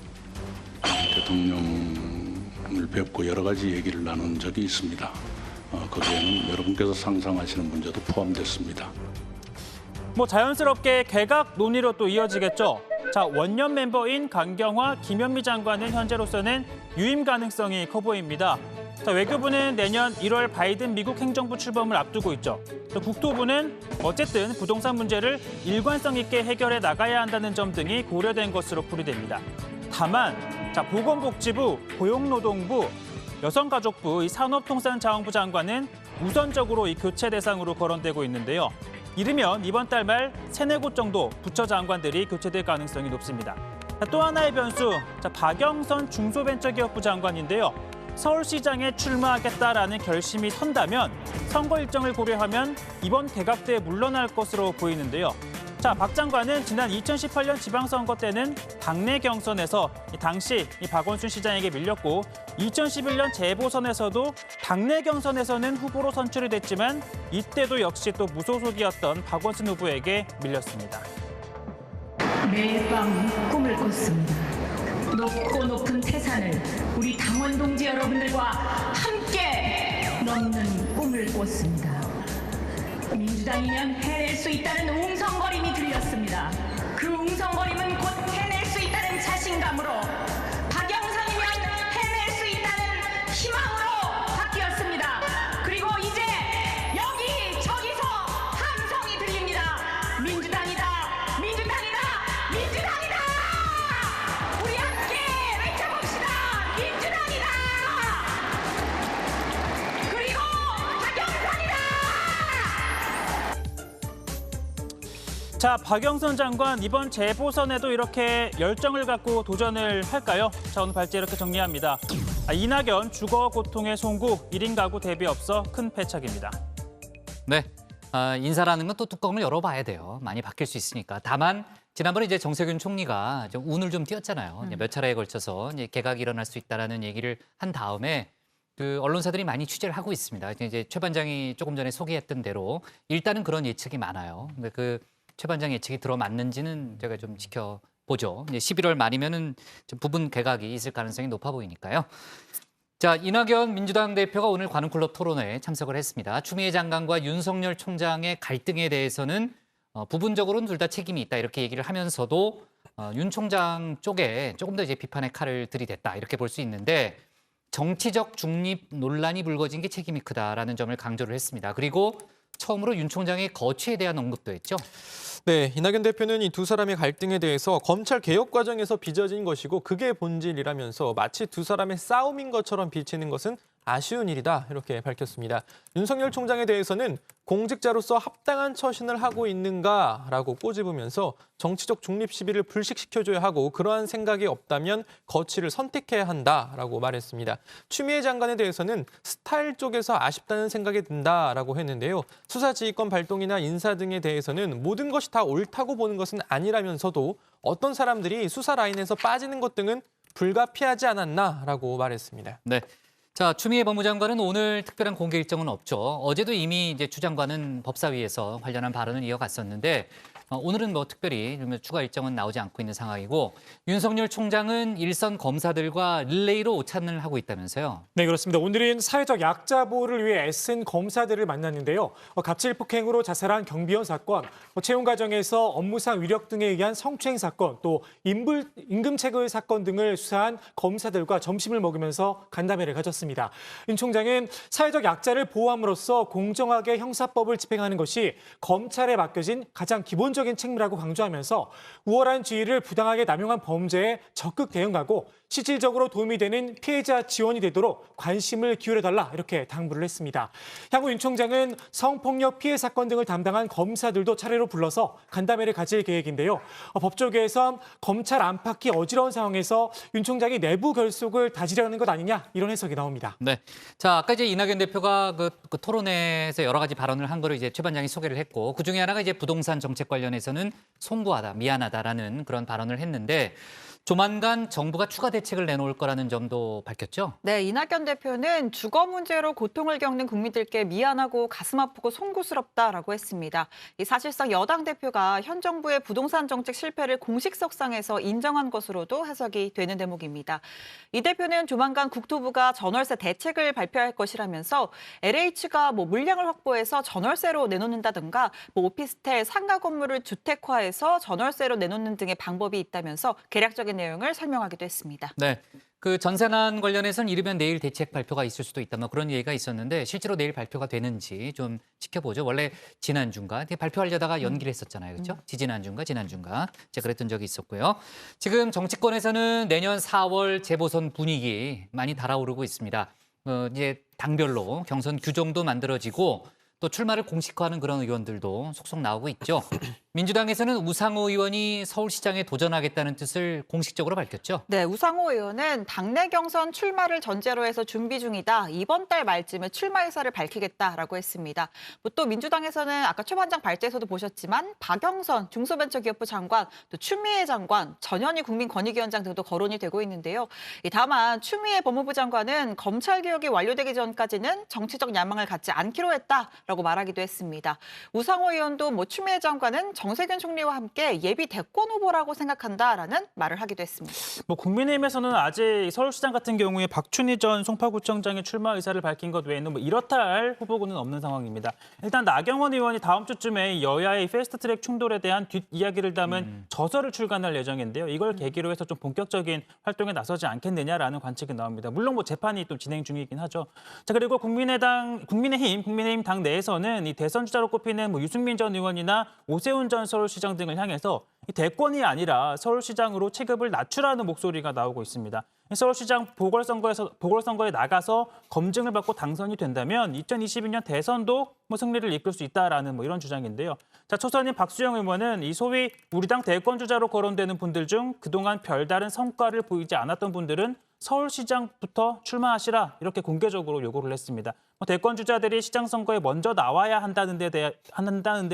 대통령을 뵙고 여러 가지 얘기를 나눈 적이 있습니다. 거기에는 여러분께서 상상하시는 문제도 포함됐습니다. 자연스럽게 개각 논의로 또 이어지겠죠. 자, 원년 멤버인 강경화, 김현미 장관은 현재로서는 유임 가능성이 커 보입니다. 자, 외교부는 내년 1월 바이든 미국 행정부 출범을 앞두고 있죠. 또 국토부는 어쨌든 부동산 문제를 일관성 있게 해결해 나가야 한다는 점 등이 고려된 것으로 풀이됩니다. 다만 보건복지부, 고용노동부, 여성가족부, 이 산업통상자원부 장관은 우선적으로 이 교체 대상으로 거론되고 있는데요. 이르면 이번 달 말 3-4곳 정도 부처 장관들이 교체될 가능성이 높습니다. 또 하나의 변수, 박영선 중소벤처기업부 장관인데요. 서울시장에 출마하겠다라는 결심이 선다면 선거 일정을 고려하면 이번 개각 때 물러날 것으로 보이는데요. 자, 박 장관은 지난 2018년 지방선거 때는 당내 경선에서 당시 박원순 시장에게 밀렸고 2011년 재보선에서도 당내 경선에서는 후보로 선출이 됐지만 이때도 역시 또 무소속이었던 박원순 후보에게 밀렸습니다. 매일 밤 꿈을 꿨습니다. 높고 높은 태산을 우리 당원 동지 여러분들과 함께 넘는 꿈을 꿈을 꿨습니다. 민주당이면 해낼 수 있다는 웅성거림이 들렸습니다. 그 웅성거림은 곧 해낼 수 있다는 자신감으로, 박영선이면 해낼 수 있다는 희망으로 바뀌었습니다. 그리고 이제 여기 저기서 함성이 들립니다. 민주당이다, 민주당이다, 민주당이다. 우리 함께 외쳐봅시다. 민주당이다. 그리고 박영선이다. 자, 박영선 장관 이번 재보선에도 이렇게 열정을 갖고 도전을 할까요? 자, 오늘 발제 이렇게 정리합니다. 이낙연 주거 고통의 송구 1인 가구 대비 없어 큰 패착입니다. 네, 인사라는 건 또 뚜껑을 열어봐야 돼요. 많이 바뀔 수 있으니까. 다만 지난번에 이제 정세균 총리가 좀 운을 좀 띄웠잖아요. 이제 몇 차례에 걸쳐서 이제 개각이 일어날 수 있다라는 얘기를 한 다음에 그 언론사들이 많이 취재를 하고 있습니다. 이제 최 반장이 조금 전에 소개했던 대로 일단은 그런 예측이 많아요. 근데 그 최 반장 예측이 들어맞는지는 제가 좀 지켜보죠. 이제 11월 말이면은 좀 부분 개각이 있을 가능성이 높아 보이니까요. 자, 이낙연 민주당 대표가 오늘 관훈클럽 토론회에 참석을 했습니다. 추미애 장관과 윤석열 총장의 갈등에 대해서는 부분적으로는 둘 다 책임이 있다 이렇게 얘기를 하면서도 윤 총장 쪽에 조금 더 이제 비판의 칼을 들이댔다 이렇게 볼 수 있는데 정치적 중립 논란이 불거진 게 책임이 크다라는 점을 강조를 했습니다. 그리고 처음으로 윤 총장의 거취에 대한 언급도 했죠. 네, 이낙연 대표는 이 두 사람의 갈등에 대해서 검찰 개혁 과정에서 빚어진 것이고 그게 본질이라면서 마치 두 사람의 싸움인 것처럼 비치는 것은 아쉬운 일이다 이렇게 밝혔습니다. 윤석열 총장에 대해서는 공직자로서 합당한 처신을 하고 있는가라고 꼬집으면서 정치적 중립 시비를 불식시켜줘야 하고 그러한 생각이 없다면 거취를 선택해야 한다라고 말했습니다. 추미애 장관에 대해서는 스타일 쪽에서 아쉽다는 생각이 든다라고 했는데요. 수사지휘권 발동이나 인사 등에 대해서는 모든 것이 다 옳다고 보는 것은 아니라면서도 어떤 사람들이 수사 라인에서 빠지는 것 등은 불가피하지 않았나라고 말했습니다. 네. 자, 추미애 법무장관은 오늘 특별한 공개 일정은 없죠. 어제도 이미 이제 추 장관은 법사위에서 관련한 발언을 이어갔었는데 오늘은 뭐 특별히 추가 일정은 나오지 않고 있는 상황이고 윤석열 총장은 일선 검사들과 릴레이로 오찬을 하고 있다면서요. 네, 그렇습니다. 오늘은 사회적 약자 보호를 위해 애쓴 검사들을 만났는데요. 갑질 폭행으로 자살한 경비원 사건, 채용 과정에서 업무상 위력 등에 의한 성추행 사건, 또 임금 체결 사건 등을 수사한 검사들과 점심을 먹으면서 간담회를 가졌습니다. 윤 총장은 사회적 약자를 보호함으로써 공정하게 형사법을 집행하는 것이 검찰에 맡겨진 가장 기본적인 책무라고 강조하면서 우월한 지위를 부당하게 남용한 범죄에 적극 대응하고 실질적으로 도움이 되는 피해자 지원이 되도록 관심을 기울여달라 이렇게 당부를 했습니다. 향후 윤 총장은 성폭력 피해 사건 등을 담당한 검사들도 차례로 불러서 간담회를 가질 계획인데요. 법조계에선 검찰 안팎이 어지러운 상황에서 윤 총장이 내부 결속을 다지려는 것 아니냐 이런 해석이 나옵니다. 네, 자 아까 이제 이낙연 대표가 그 토론회에서 여러 가지 발언을 한 거를 이제 최 반장이 소개를 했고 그 중에 하나가 이제 부동산 정책 관련해서는 송구하다, 미안하다라는 그런 발언을 했는데. 조만간 정부가 추가 대책을 내놓을 거라는 점도 밝혔죠? 네, 이낙연 대표는 주거 문제로 고통을 겪는 국민들께 미안하고 가슴 아프고 송구스럽다라고 했습니다. 사실상 여당 대표가 현 정부의 부동산 정책 실패를 공식석상에서 인정한 것으로도 해석이 되는 대목입니다. 이 대표는 조만간 국토부가 전월세 대책을 발표할 것이라면서 LH가 물량을 확보해서 전월세로 내놓는다든가 오피스텔 상가 건물을 주택화해서 전월세로 내놓는 등의 방법이 있다면서 개략적인 내용을 설명하기도 했습니다. 네, 그 전세난 관련해서는 이르면 내일 대책 발표가 있을 수도 있다 뭐 그런 얘기가 있었는데 실제로 내일 발표가 되는지 좀 지켜보죠. 원래 지난주인가 발표하려다가 연기를 했었잖아요. 그렇죠? 지지난주인가 제가 그랬던 적이 있었고요. 지금 정치권에서는 내년 4월 재보선 분위기 많이 달아오르고 있습니다. 이제 당별로 경선 규정도 만들어지고 또 출마를 공식화하는 그런 의원들도 속속 나오고 있죠. 민주당에서는 우상호 의원이 서울시장에 도전하겠다는 뜻을 공식적으로 밝혔죠. 네, 우상호 의원은 당내 경선 출마를 전제로 해서 준비 중이다. 이번 달 말쯤에 출마 의사를 밝히겠다라고 했습니다. 또 민주당에서는 아까 최 반장 발제에서도 보셨지만 박영선 중소벤처기업부 장관, 또 추미애 장관, 전현희 국민권익위원장 등도 거론이 되고 있는데요. 다만 추미애 법무부 장관은 검찰개혁이 완료되기 전까지는 정치적 야망을 갖지 않기로 했다. 있다라고 말하기도 했습니다. 우상호 의원도 추미애 장관은 정세균 총리와 함께 예비 대권 후보라고 생각한다라는 말을 하기도 했습니다. 국민의힘에서는 아직 서울시장 같은 경우에 박춘희 전 송파구청장의 출마 의사를 밝힌 것 외에는 이렇다 할 후보군은 없는 상황입니다. 일단 나경원 의원이 다음 주쯤에 여야의 패스트트랙 충돌에 대한 뒷이야기를 담은 저서를 출간할 예정인데요. 이걸 계기로 해서 좀 본격적인 활동에 나서지 않겠느냐라는 관측이 나옵니다. 물론 재판이 또 진행 중이긴 하죠. 자, 그리고 국민의힘 당 내에서는 이 대선 주자로 꼽히는 유승민 전 의원이나 오세훈 전 서울시장 등을 향해서 이 대권이 아니라 서울시장으로 체급을 낮추라는 목소리가 나오고 있습니다. 서울시장 보궐선거에 나가서 검증을 받고 당선이 된다면 2022년 대선도 승리를 이끌 수 있다라는 이런 주장인데요. 자, 초선인 박수영 의원은 이 소위 우리 당 대권 주자로 거론되는 분들 중 그동안 별다른 성과를 보이지 않았던 분들은 서울시장부터 출마하시라 이렇게 공개적으로 요구를 했습니다. 대권 주자들이 시장 선거에 먼저 나와야 한다는 데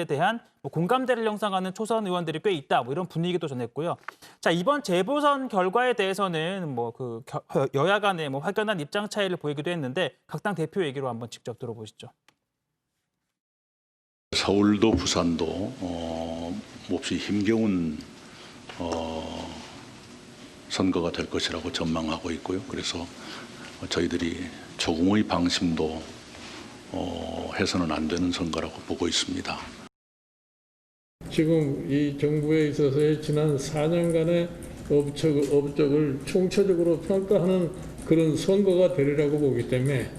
대한 공감대를 형성하는 초선 의원들이 꽤 있다. 이런 분위기도 전했고요. 자, 이번 재보선 결과에 대해서는 여야 간에 확연한 입장 차이를 보이기도 했는데 각 당 대표 얘기로 한번 직접 들어보시죠. 서울도 부산도 몹시 힘겨운 선거가 될 것이라고 전망하고 있고요. 그래서 저희들이 조금의 방심도 해서는 안 되는 선거라고 보고 있습니다. 지금 이 정부에 있어서의 지난 4년간의 업적을 총체적으로 평가하는 그런 선거가 되리라고 보기 때문에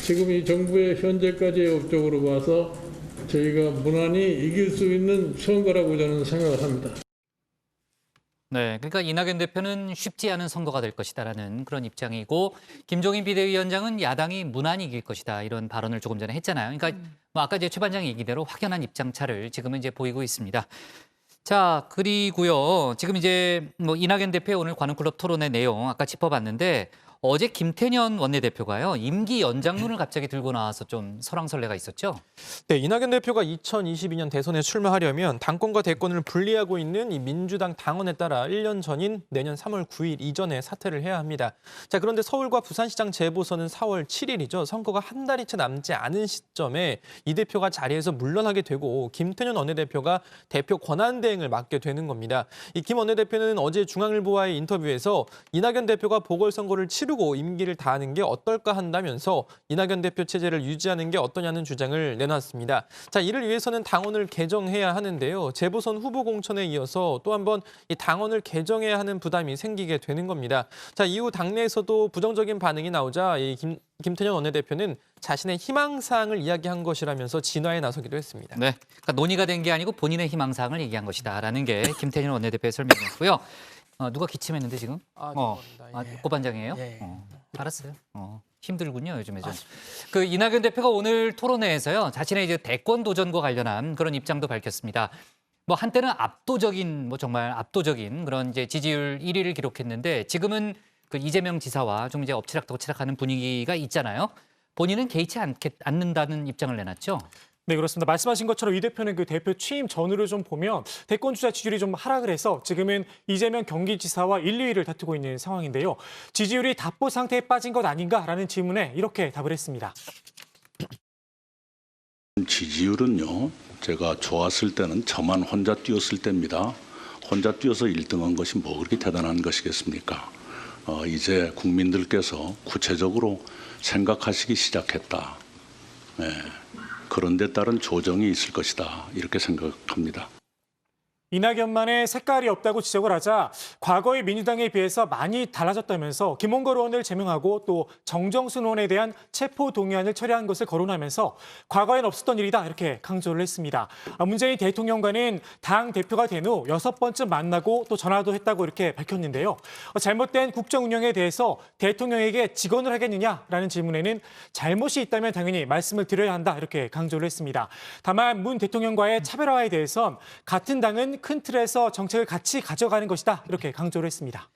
지금 이 정부의 현재까지의 업적으로 봐서 저희가 무난히 이길 수 있는 선거라고 저는 생각을 합니다. 네, 그러니까 이낙연 대표는 쉽지 않은 선거가 될 것이다라는 그런 입장이고 김종인 비대위원장은 야당이 무난히 이길 것이다 이런 발언을 조금 전에 했잖아요. 그러니까 아까 최 반장이 얘기대로 확연한 입장 차를 지금은 보이고 있습니다. 자, 그리고요. 지금 이낙연 대표의 오늘 관훈클럽 토론의 내용 아까 짚어봤는데 어제 김태년 원내대표가요. 임기 연장론을 갑자기 들고 나와서 좀 설왕설래가 있었죠. 네, 이낙연 대표가 2022년 대선에 출마하려면 당권과 대권을 분리하고 있는 이 민주당 당원에 따라 1년 전인 내년 3월 9일 이전에 사퇴를 해야 합니다. 자, 그런데 서울과 부산시장 재보선은 4월 7일이죠. 선거가 한 달이 채 남지 않은 시점에 이 대표가 자리에서 물러나게 되고 김태년 원내대표가 대표 권한대행을 맡게 되는 겁니다. 이 김 원내대표는 어제 중앙일보와의 인터뷰에서 이낙연 대표가 보궐선거를 치르고 임기를 다하는 게 어떨까 한다면서 이낙연 대표 체제를 유지하는 게 어떠냐는 주장을 내놨습니다. 자, 이를 위해서는 당원을 개정해야 하는데요. 재보선 후보 공천에 이어서 또 한 번 이 당원을 개정해야 하는 부담이 생기게 되는 겁니다. 자, 이후 당내에서도 부정적인 반응이 나오자 김태년 원내대표는 자신의 희망사항을 이야기한 것이라면서 진화에 나서기도 했습니다. 네, 그러니까 논의가 된 게 아니고 본인의 희망사항을 얘기한 것이다라는 게 김태년 원내대표의 설명이었고요. 누가 기침했는데 지금? 고 반장이에요? 예. 알았어요. 힘들군요, 요즘에 좀. 그 이낙연 대표가 오늘 토론회에서요, 자신의 대권 도전과 관련한 그런 입장도 밝혔습니다. 한때는 압도적인, 정말 압도적인 그런 지지율 1위를 기록했는데 지금은 그 이재명 지사와 좀 엎치락뒤치락하는 분위기가 있잖아요. 본인은 개의치 않는다는 입장을 내놨죠. 네, 그렇습니다. 말씀하신 것처럼 이 대표는 그 대표 취임 전후를 좀 보면 대권 주자 지지율이 좀 하락을 해서 지금은 이재명 경기지사와 1, 2위를 다투고 있는 상황인데요. 지지율이 답보 상태에 빠진 것 아닌가라는 질문에 이렇게 답을 했습니다. 지지율은요. 제가 좋았을 때는 저만 혼자 뛰었을 때입니다. 혼자 뛰어서 1등한 것이 뭐 그렇게 대단한 것이겠습니까? 이제 국민들께서 구체적으로 생각하시기 시작했다. 네. 그런 데 따른 조정이 있을 것이다. 이렇게 생각합니다. 이낙연만의 색깔이 없다고 지적을 하자 과거의 민주당에 비해서 많이 달라졌다면서 김홍걸 의원을 제명하고 또 정정순 의원에 대한 체포 동의안을 처리한 것을 거론하면서 과거엔 없었던 일이다 이렇게 강조를 했습니다. 문재인 대통령과는 당 대표가 된 후 6번쯤 만나고 또 전화도 했다고 이렇게 밝혔는데요. 잘못된 국정 운영에 대해서 대통령에게 직언을 하겠느냐라는 질문에는 잘못이 있다면 당연히 말씀을 드려야 한다 이렇게 강조를 했습니다. 다만 문 대통령과의 차별화에 대해선 같은 당은 큰 틀에서 정책을 같이 가져가는 것이다 이렇게 강조를 했습니다.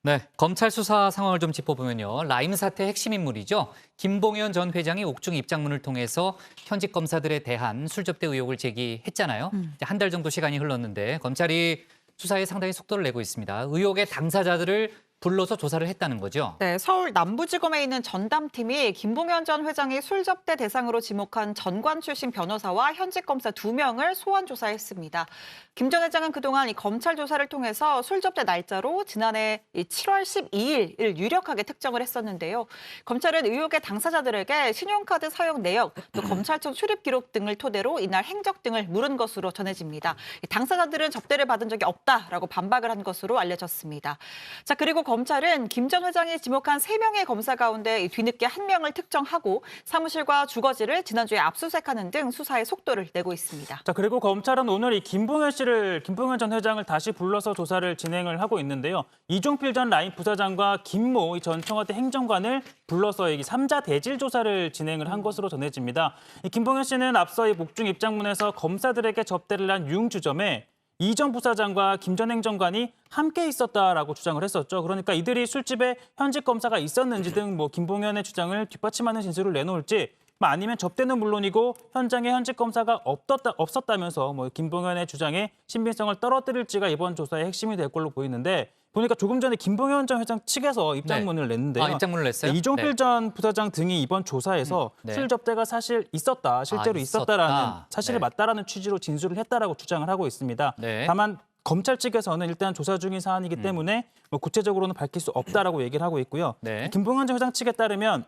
네, 검찰 수사 상황을 좀 짚어보면요. 라임 사태 핵심 인물이죠. 김봉현 전 회장이 옥중 입장문을 통해서 현직 검사들에 대한 술접대 의혹을 제기했잖아요. 한 달 정도 시간이 흘렀는데 검찰이 수사에 상당히 속도를 내고 있습니다. 의혹의 당사자들을 불러서 조사를 했다는 거죠. 네, 서울 남부지검에 있는 전담팀이 김봉현 전 회장이 술 접대 대상으로 지목한 전관 출신 변호사와 현직 검사 2명을 소환 조사했습니다. 김 전 회장은 그동안 이 검찰 조사를 통해서 술 접대 날짜로 지난해 7월 12일을 유력하게 특정을 했었는데요. 검찰은 의혹의 당사자들에게 신용카드 사용 내역, 또 검찰청 출입 기록 등을 토대로 이날 행적 등을 물은 것으로 전해집니다. 당사자들은 접대를 받은 적이 없다라고 반박을 한 것으로 알려졌습니다. 자, 그리고 검찰은 김 전 회장이 지목한 3명의 검사 가운데 뒤늦게 1명을 특정하고 사무실과 주거지를 지난주에 압수수색하는 등 수사에 속도를 내고 있습니다. 자, 그리고 검찰은 오늘 이 김봉현 전 회장을 다시 불러서 조사를 진행을 하고 있는데요. 이종필 전 라인 부사장과 김모 전 청와대 행정관을 불러서 이 3자 대질 조사를 진행을 한 것으로 전해집니다. 이 김봉현 씨는 앞서 이 목중 입장문에서 검사들에게 접대를 한 융주점에 이 전 부사장과 김 전 행정관이 함께 있었다라고 주장을 했었죠. 그러니까 이들이 술집에 현직 검사가 있었는지 등 김봉현의 주장을 뒷받침하는 진술을 내놓을지, 아니면 접대는 물론이고 현장에 현직 검사가 없었다면서 김봉현의 주장에 신빙성을 떨어뜨릴지가 이번 조사의 핵심이 될 걸로 보이는데, 보니까 조금 전에 김봉현 전 회장 측에서 입장문을 냈는데요. 입장문을 냈어요? 이종필 전 부사장 등이 이번 조사에서 술 접대가 사실 있었다, 실제로 있었다라는 사실이 맞다라는 취지로 진술을 했다라고 주장을 하고 있습니다. 다만 검찰 측에서는 일단 조사 중인 사안이기 때문에 구체적으로는 밝힐 수 없다라고 얘기를 하고 있고요. 김봉현 전 회장 측에 따르면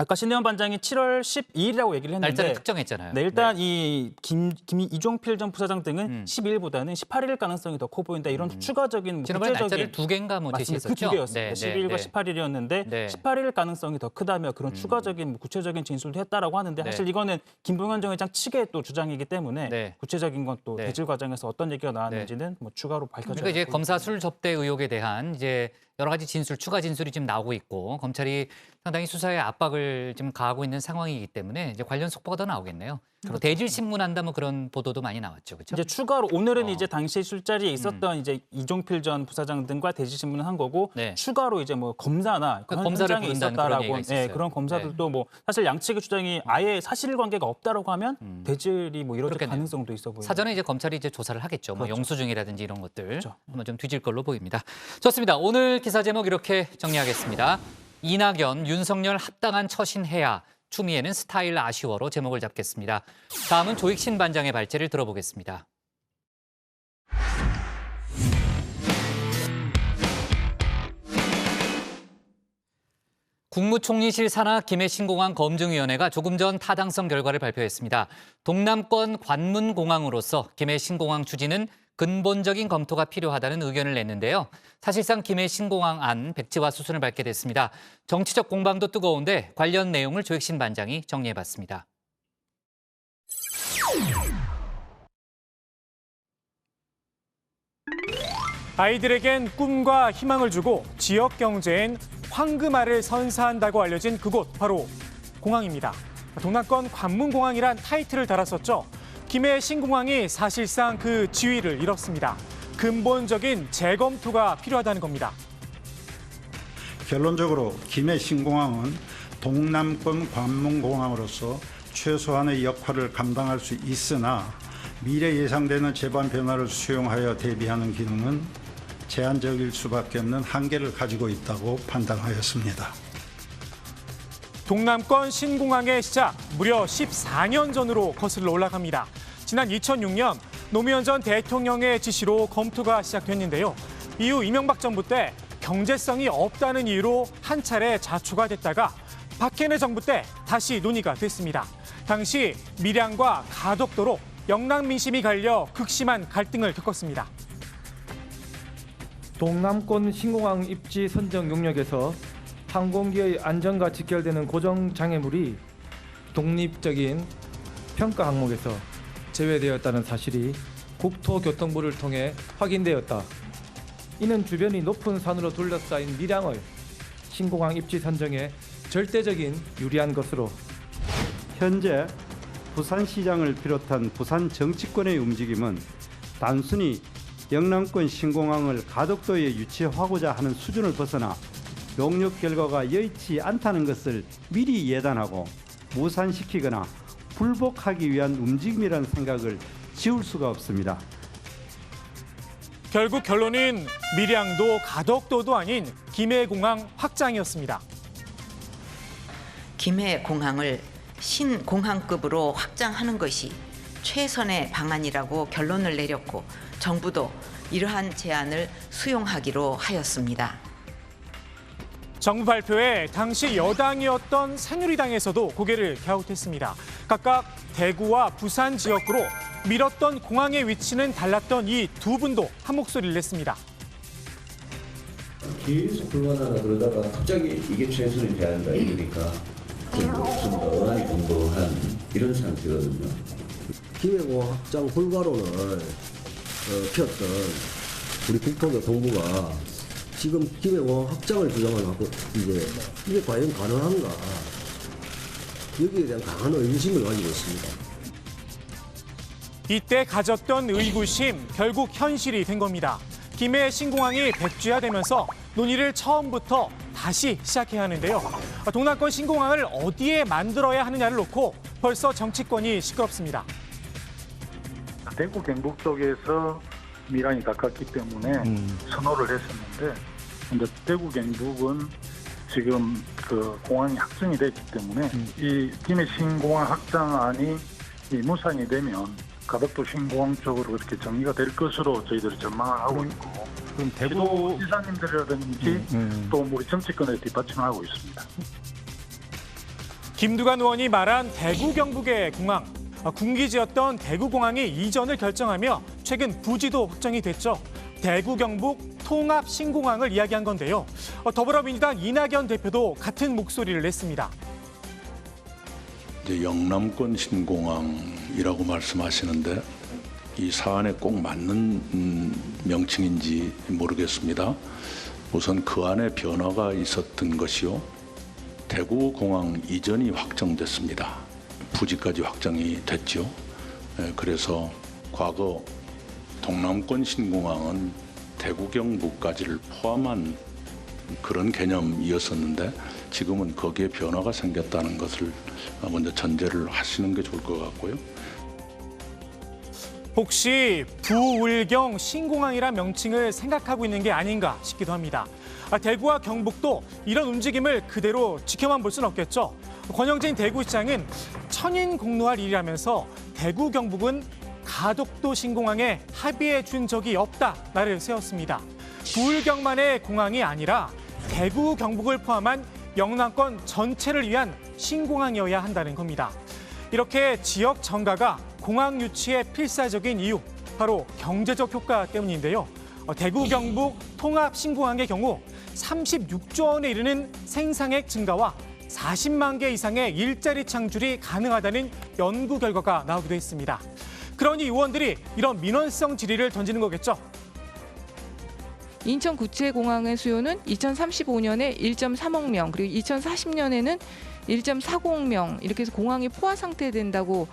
아까 신혜원 반장이 7월 12일이라고 얘기를 했는데 날짜를 특정했잖아요. 네, 일단 이 이종필 전 부사장 등은 12일보다는 18일 가능성이 더 커 보인다. 이런 추가적인 지난번에 구체적인 날짜를 2개인가 제시했었죠. 그 2개였습니다. 12일과 18일이었는데 18일 가능성이 더 크다며 그런 추가적인 구체적인 진술도 했다라고 하는데 사실 이거는 김봉현 전 회장 측의 또 주장이기 때문에 구체적인 건 또 대질 과정에서 어떤 얘기가 나왔는지는 추가로 밝혀져야 그러니까 이제 검사 술 접대 의혹에 대한 이제 여러 가지 추가 진술이 지금 나오고 있고 검찰이 상당히 수사에 압박을 지금 가하고 있는 상황이기 때문에 이제 관련 속보가 더 나오겠네요. 그리고 대질 신문한다 그런 보도도 많이 나왔죠, 그렇죠? 이제 추가로 오늘은 이제 당시 술자리에 있었던 이제 이종필 전 부사장 등과 대질 신문을 한 거고 추가로 이제 검사나 검사를 현장에 있었다라고 그런 검사들도 사실 양측의 주장이 아예 사실관계가 없다라고 하면 대질이 이뤄질 가능성도 있어 보여요. 사전에 이제 검찰이 이제 조사를 하겠죠. 영수증이라든지 이런 것들 한번 좀 뒤질 걸로 보입니다. 좋습니다. 오늘 기사 제목 이렇게 정리하겠습니다. 이낙연, 윤석열 합당한 처신해야. 추미애는 스타일 아쉬워로 제목을 잡겠습니다. 다음은 조익신 반장의 발제를 들어보겠습니다. 국무총리실 산하 김해신공항 검증위원회가 조금 전 타당성 결과를 발표했습니다. 동남권 관문공항으로서 김해신공항 추진은 근본적인 검토가 필요하다는 의견을 냈는데요. 사실상 김해신공항 안 백지화 수순을 밟게 됐습니다. 정치적 공방도 뜨거운데 관련 내용을 조익신 반장이 정리해봤습니다. 아이들에겐 꿈과 희망을 주고 지역 경제엔 황금알을 선사한다고 알려진 그곳 바로 공항입니다. 동남권 관문공항이란 타이틀을 달았었죠. 김해 신공항이 사실상 그 지위를 잃었습니다. 근본적인 재검토가 필요하다는 겁니다. 결론적으로 김해 신공항은 동남권 관문공항으로서 최소한의 역할을 감당할 수 있으나 미래 예상되는 제반 변화를 수용하여 대비하는 기능은 제한적일 수밖에 없는 한계를 가지고 있다고 판단하였습니다. 동남권 신공항의 시작 무려 14년 전으로 거슬러 올라갑니다. 지난 2006년 노무현 전 대통령의 지시로 검토가 시작됐는데요. 이후 이명박 정부 때 경제성이 없다는 이유로 한 차례 자초가 됐다가 박근혜 정부 때 다시 논의가 됐습니다. 당시 밀양과 가덕도로 영남 민심이 갈려 극심한 갈등을 겪었습니다. 동남권 신공항 입지 선정 용역에서 항공기의 안전과 직결되는 고정 장애물이 독립적인 평가 항목에서 제외되었다는 사실이 국토교통부를 통해 확인되었다. 이는 주변이 높은 산으로 둘러싸인 밀양의 신공항 입지 선정에 절대적인 유리한 것으로 현재 부산시장을 비롯한 부산 정치권의 움직임은 단순히 영남권 신공항을 가덕도에 유치하고자 하는 수준을 벗어나 용역 결과가 여의치 않다는 것을 미리 예단하고 무산시키거나 불복하기 위한 움직임이라는 생각을 지울 수가 없습니다. 결국 결론은 밀양도 가덕도도 아닌 김해공항 확장이었습니다. 김해공항을 신공항급으로 확장하는 것이 최선의 방안이라고 결론을 내렸고 정부도 이러한 제안을 수용하기로 하였습니다. 정부 발표에 당시 여당이었던 새누리당에서도 고개를 갸웃했습니다. 각각 대구와 부산 지역구로 밀었던 공항의 위치는 달랐던 이 두 분도 한 목소리를 냈습니다. 계속 불만하다 그러다가 갑자기 이게 최선의 제안이다 이러니까 좀 어안이 벙벙한 이런 상태거든요. 김해공항 확장 홀가론을 폈던 우리 국토교통부가 지금 김해공항 확장을 주장을 하고 이게 과연 가능한가 여기에 대한 강한 의구심을 가지고 있습니다. 이때 가졌던 의구심 결국 현실이 된 겁니다. 김해 신공항이 백지화되면서 논의를 처음부터 다시 시작해야 하는데요. 동남권 신공항을 어디에 만들어야 하느냐를 놓고 벌써 정치권이 시끄럽습니다. 대구 경북 쪽에서 미란이 가깝기 때문에 선호를 했었는데 근데 대구 경북은 지금 그 공항이 확정이 됐기 때문에 이 김해 신공항 확장안이 무산이 되면 가덕도 신공항 쪽으로 이렇게 정리가 될 것으로 저희들이 전망을 하고 있고 그럼 대구 지사님들이라든지 또 우리 정치권에 뒷받침을 하고 있습니다. 김두관 의원이 말한 대구 경북의 공항. 군기지였던 대구공항이 이전을 결정하며 최근 부지도 확정이 됐죠. 대구 경북 통합 신공항을 이야기한 건데요. 더불어민주당 이낙연 대표도 같은 목소리를 냈습니다. 이제 영남권 신공항이라고 말씀하시는데 이 사안에 꼭 맞는 명칭인지 모르겠습니다. 우선 그 안에 변화가 있었던 것이요. 대구공항 이전이 확정됐습니다. 부지까지 확정이 됐죠. 그래서 과거 동남권 신공항은 대구 경북까지를 포함한 그런 개념이었었는데 지금은 거기에 변화가 생겼다는 것을 먼저 전제를 하시는 게 좋을 것 같고요. 혹시 부울경 신공항이란 명칭을 생각하고 있는 게 아닌가 싶기도 합니다. 대구와 경북도 이런 움직임을 그대로 지켜만 볼 수는 없겠죠. 권영진 대구시장은 천인 공노할 일이라면서 대구 경북은 가덕도 신공항에 합의해 준 적이 없다 날을 세웠습니다. 부울경만의 공항이 아니라 대구 경북을 포함한 영남권 전체를 위한 신공항이어야 한다는 겁니다. 이렇게 지역 정가가 공항 유치의 필사적인 이유, 바로 경제적 효과 때문인데요. 대구 경북 통합 신공항의 경우 36조 원에 이르는 생산액 증가와 40만 개 이상의 일자리 창출이 가능하다는 연구 결과가 나오기도 했습니다. 그러니 의원들이 이런 민원성 질의를 던지는 거겠죠. 인천구체공항의 수요는 2035년에 1.3억 명, 그리고 2040년에는 1.40명 이렇게 해서 공항이 포화 상태된다고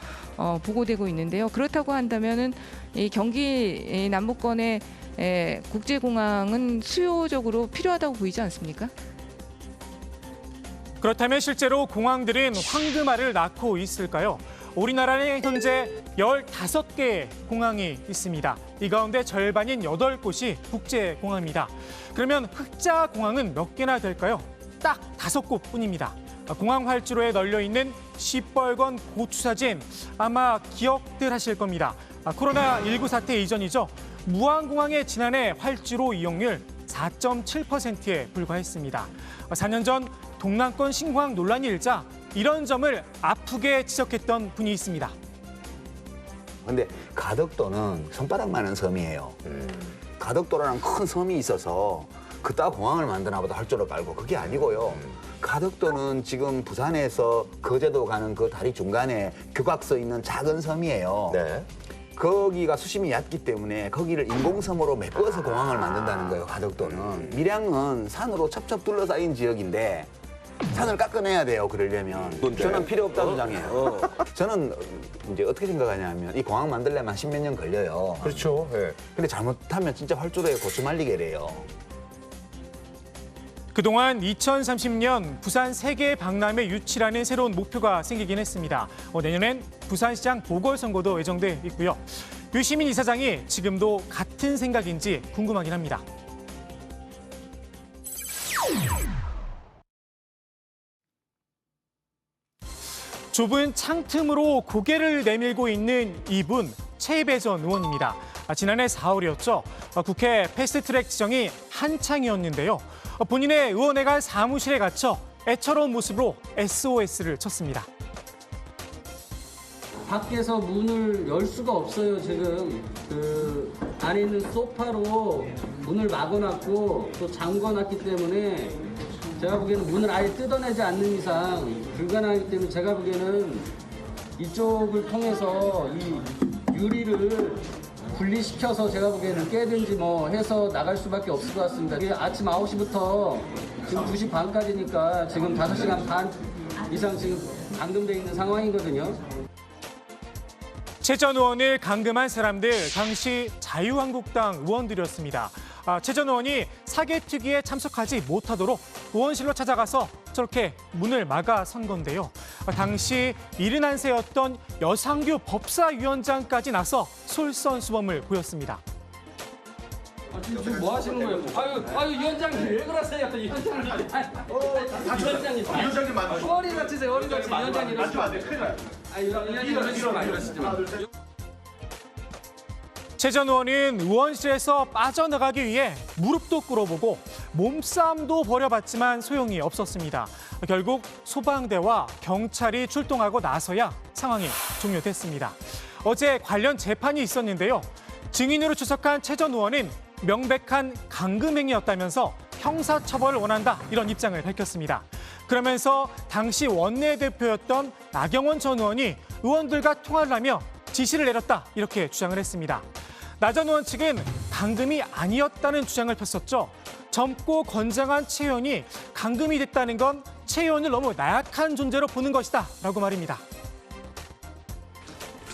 보고되고 있는데요. 그렇다고 한다면은 이 경기 남부권의 국제공항은 수요적으로 필요하다고 보이지 않습니까? 그렇다면 실제로 공항들은 황금알을 낳고 있을까요? 우리나라는 현재 15개의 공항이 있습니다. 이 가운데 절반인 8곳이 국제공항입니다. 그러면 흑자 공항은 몇 개나 될까요? 딱 5곳뿐입니다. 공항 활주로에 널려있는 시뻘건 고추 사진 아마 기억들 하실 겁니다. 코로나19 사태 이전이죠. 무안공항의 지난해 활주로 이용률 4.7%에 불과했습니다. 4년 전 동남권 신공항 논란이 일자 이런 점을 아프게 지적했던 분이 있습니다. 근데 가덕도는 손바닥만한 섬이에요. 가덕도라는 큰 섬이 있어서 그따 공항을 만드나 보다 활주로 깔고 그게 아니고요. 가덕도는 지금 부산에서 거제도 가는 그 다리 중간에 교각서 있는 작은 섬이에요. 네. 거기가 수심이 얕기 때문에 거기를 인공섬으로 메꿔서 공항을 만든다는 거예요, 가덕도는. 밀양은 산으로 첩첩 둘러싸인 지역인데 산을 깎아내야 돼요, 그러려면. 저는 필요 없다고 주장해요. 저는 이제 어떻게 생각하냐면 이 공항 만들려면 한 10몇 년 걸려요. 그렇죠. 네. 근데 잘못하면 진짜 활주로에 고추 말리게래요. 그동안 2030년 부산 세계 박람회 유치라는 새로운 목표가 생기긴 했습니다. 내년엔 부산시장 보궐선거도 예정돼 있고요. 유시민 이사장이 지금도 같은 생각인지 궁금하긴 합니다. 좁은 창틈으로 고개를 내밀고 있는 이분, 최배전 의원입니다. 지난해 4월이었죠. 국회 패스트트랙 지정이 한창이었는데요. 본인의 의원회관 사무실에 갇혀 애처로운 모습으로 SOS를 쳤습니다. 밖에서 문을 열 수가 없어요. 지금 그 안에 있는 소파로 문을 막아놨고 또 잠궈놨기 때문에 제가 보기에는 문을 아예 뜯어내지 않는 이상 불가능하기 때문에 제가 보기에는 이쪽을 통해서 이 유리를 분리시켜서 제가 보기에는 깨든지 뭐 해서 나갈 수밖에 없을 것 같습니다. 이게 아침 9시부터 지금 2시 반까지니까 지금 5시간 반 이상 지금 감금돼 있는 상황이거든요. 최 전 의원을 감금한 사람들, 당시 자유한국당 의원들이었습니다. 최 전 의원이 사개특위에 참석하지 못하도록 의원실로 찾아가서 저렇게 문을 막아선 건데요. 당시 71세였던 여상규 법사위원장까지 나서 솔선수범을 보였습니다. 지금 뭐 하시는 거예요? 아유 위원장님 왜 그러세요? 위원장님. 위원장님 맞으세요. 허리 다치세요. 허리 다치세요. 위원장님 이러시면 안 돼. 큰일 나요. 최 전 의원은 의원실에서 빠져나가기 위해 무릎도 꿇어보고 몸싸움도 벌여봤지만 소용이 없었습니다. 결국 소방대와 경찰이 출동하고 나서야 상황이 종료됐습니다. 어제 관련 재판이 있었는데요. 증인으로 출석한 최 전 의원은 명백한 감금행위였다면서 형사처벌을 원한다 이런 입장을 밝혔습니다. 그러면서 당시 원내대표였던 나경원 전 의원이 의원들과 통화를 하며 지시를 내렸다 이렇게 주장을 했습니다. 나 전 의원 측은 감금이 아니었다는 주장을 폈었죠. 젊고 건장한 최 의원이 감금이 됐다는 건 최 의원을 너무 나약한 존재로 보는 것이다 라고 말입니다.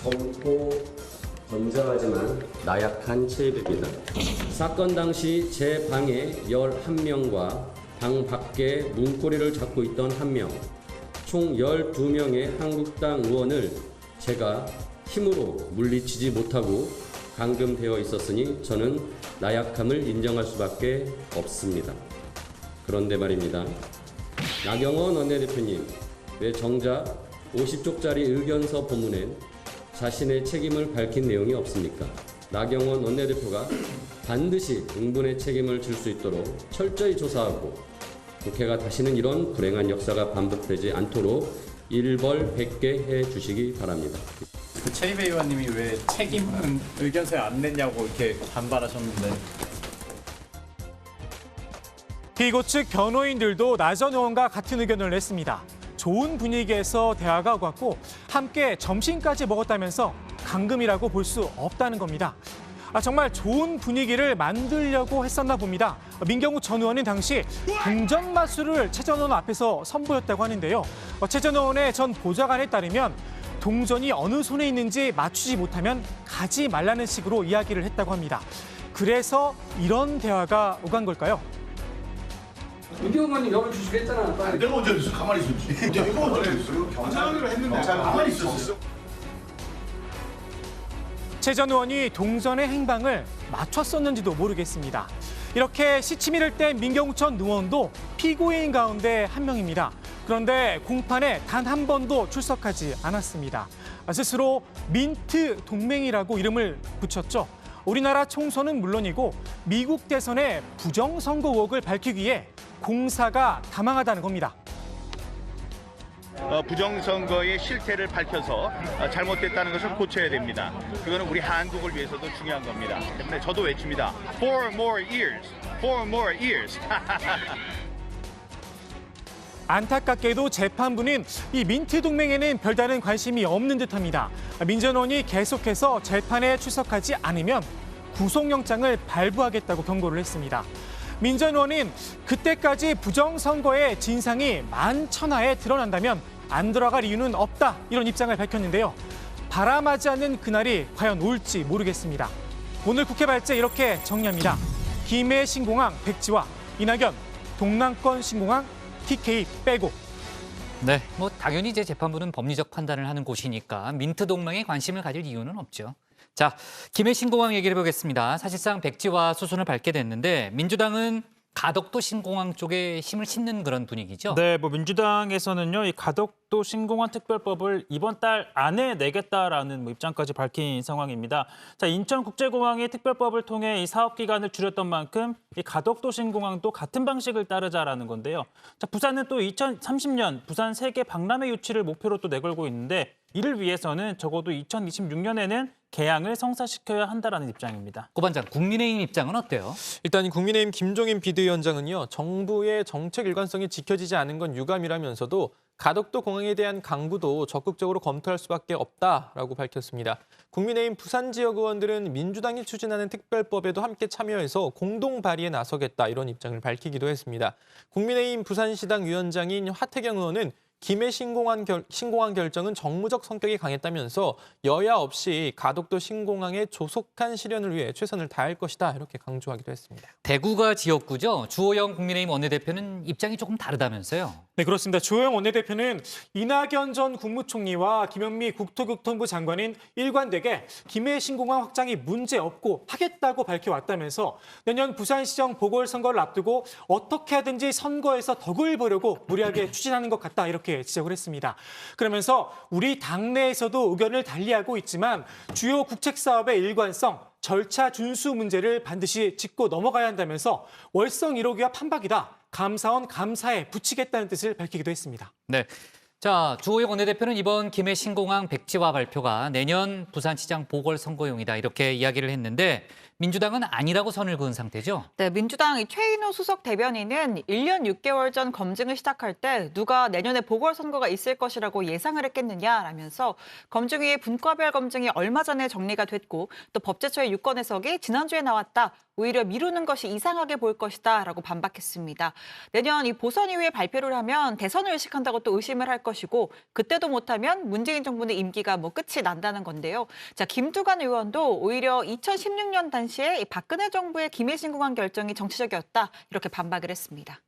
젊고 건장하지만 나약한 최입입니다. 사건 당시 제 방에 11명과 방 밖에 문고리를 잡고 있던 1명, 총 12명의 한국당 의원을 제가 힘으로 물리치지 못하고 감금되어 있었으니 저는 나약함을 인정할 수밖에 없습니다. 그런데 말입니다. 나경원 원내대표님, 왜 정작 50쪽짜리 의견서 본문엔 자신의 책임을 밝힌 내용이 없습니까? 나경원 원내대표가 반드시 응분의 책임을 질 수 있도록 철저히 조사하고 국회가 다시는 이런 불행한 역사가 반복되지 않도록 일벌백계 해 주시기 바랍니다. 최입의 의원님이 왜 책임은 의견서에 안 냈냐고 이렇게 반발하셨는데. 피고 측 변호인들도 나 전 의원과 같은 의견을 냈습니다. 좋은 분위기에서 대화가 오갔고 함께 점심까지 먹었다면서 감금이라고 볼 수 없다는 겁니다. 정말 좋은 분위기를 만들려고 했었나 봅니다. 민경욱 전 의원은 당시 동전 마술을 최 전 의원 앞에서 선보였다고 하는데요. 최 전 의원의 전 보좌관에 따르면 동전이 어느 손에 있는지 맞추지 못하면 가지 말라는 식으로 이야기를 했다고 합니다. 그래서 이런 대화가 오간 걸까요? 민경욱 의원님 여기 주시고 했잖아. 내가 언제 했어? 가만히 있었지. 내가 언제 했어요? 경찰로 했는데 가만히 있었어. 최 전 의원이 동전의 행방을 맞췄었는지도 모르겠습니다. 이렇게 시치미를 뗀 민경욱 전 의원도 피고인 가운데 한 명입니다. 그런데 공판에 단 한 번도 출석하지 않았습니다. 스스로 민트 동맹이라고 이름을 붙였죠. 우리나라 총선은 물론이고 미국 대선의 부정선거 의혹을 밝히기 위해 공사가 다망하다는 겁니다. 부정선거의 실태를 밝혀서 잘못됐다는 것을 고쳐야 됩니다. 그거는 우리 한국을 위해서도 중요한 겁니다. 때문에 저도 외칩니다. Four more years, four more years. 안타깝게도 재판부는 이 민트 동맹에는 별다른 관심이 없는 듯합니다. 민 전 의원이 계속해서 재판에 출석하지 않으면 구속영장을 발부하겠다고 경고를 했습니다. 민 전 의원은 그때까지 부정선거의 진상이 만천하에 드러난다면 안 들어갈 이유는 없다 이런 입장을 밝혔는데요. 바람하지 않는 그날이 과연 올지 모르겠습니다. 오늘 국회 발제 이렇게 정리합니다. 김해 신공항 백지화, 이낙연 동남권 신공항 TK 빼고. 네, 뭐 당연히 이제 재판부는 법리적 판단을 하는 곳이니까 민트 동맹에 관심을 가질 이유는 없죠. 자, 김해 신공항 얘기를 해보겠습니다. 사실상 백지화 수순을 밟게 됐는데 민주당은 가덕도 신공항 쪽에 힘을 싣는 그런 분위기죠. 네, 뭐 민주당에서는요, 이 가덕 가덕도 신공항 특별법을 이번 달 안에 내겠다라는 입장까지 밝힌 상황입니다. 자, 인천국제공항이 특별법을 통해 이 사업 기간을 줄였던 만큼 이 가덕도 신공항도 같은 방식을 따르자라는 건데요. 자, 부산은 또 2030년 부산 세계 박람회 유치를 목표로 또 내걸고 있는데 이를 위해서는 적어도 2026년에는 개항을 성사시켜야 한다라는 입장입니다. 고 반장, 국민의힘 입장은 어때요? 일단 국민의힘 김종인 비대위원장은요. 정부의 정책 일관성이 지켜지지 않은 건 유감이라면서도 가덕도 공항에 대한 강구도 적극적으로 검토할 수밖에 없다라고 밝혔습니다. 국민의힘 부산 지역 의원들은 민주당이 추진하는 특별법에도 함께 참여해서 공동 발의에 나서겠다 이런 입장을 밝히기도 했습니다. 국민의힘 부산시당 위원장인 하태경 의원은 김해 신공항 결정은 정무적 성격이 강했다면서 여야 없이 가덕도 신공항의 조속한 실현을 위해 최선을 다할 것이다 이렇게 강조하기도 했습니다. 대구가 지역구죠. 주호영 국민의힘 원내대표는 입장이 조금 다르다면서요. 네, 그렇습니다. 주호영 원내대표는 이낙연 전 국무총리와 김현미 국토교통부 장관인 일관되게 김해 신공항 확장이 문제없고 하겠다고 밝혀왔다면서 내년 부산시정 보궐선거를 앞두고 어떻게 하든지 선거에서 덕을 보려고 무리하게 추진하는 것 같다 이렇게 지적을 했습니다. 그러면서 우리 당내에서도 의견을 달리하고 있지만 주요 국책 사업의 일관성, 절차 준수 문제를 반드시 짚고 넘어가야 한다면서 월성 1호기와 판박이다. 감사원 감사에 붙이겠다는 뜻을 밝히기도 했습니다. 네. 자, 주호영 원내대표는 이번 김해 신공항 백지화 발표가 내년 부산시장 보궐선거용이다 이렇게 이야기를 했는데 민주당은 아니라고 선을 그은 상태죠? 네, 민주당 최인호 수석 대변인은 1년 6개월 전 검증을 시작할 때 누가 내년에 보궐선거가 있을 것이라고 예상을 했겠느냐라면서 검증위의 분과별 검증이 얼마 전에 정리가 됐고 또 법제처의 유권 해석이 지난주에 나왔다. 오히려 미루는 것이 이상하게 보일 것이다 라고 반박했습니다. 내년 이 보선 이후에 발표를 하면 대선을 의식한다고 또 의심을 할 것이고 그때도 못하면 문재인 정부는 임기가 끝이 난다는 건데요. 자, 김두관 의원도 오히려 2016년 당시에 박근혜 정부의 김해 신공항 결정이 정치적이었다 이렇게 반박을 했습니다.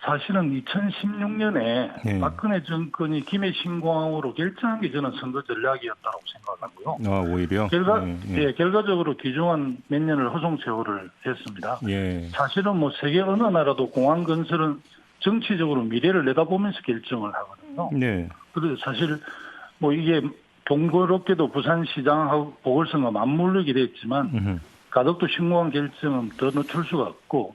사실은 2016년에 박근혜 정권이 김해 신공항으로 결정한 게 저는 선거 전략이었다고 생각하고요. 오히려? 결과적으로 귀중한 몇 년을 허송 세월을 했습니다. 예. 사실은 세계 어느 나라도 공항 건설은 정치적으로 미래를 내다보면서 결정을 하거든요. 네. 그래서 사실 이게 동거롭게도 부산시장하고 보궐선거 맞물리게 됐지만 가덕도 신공항 결정은 더 늦출 수가 없고.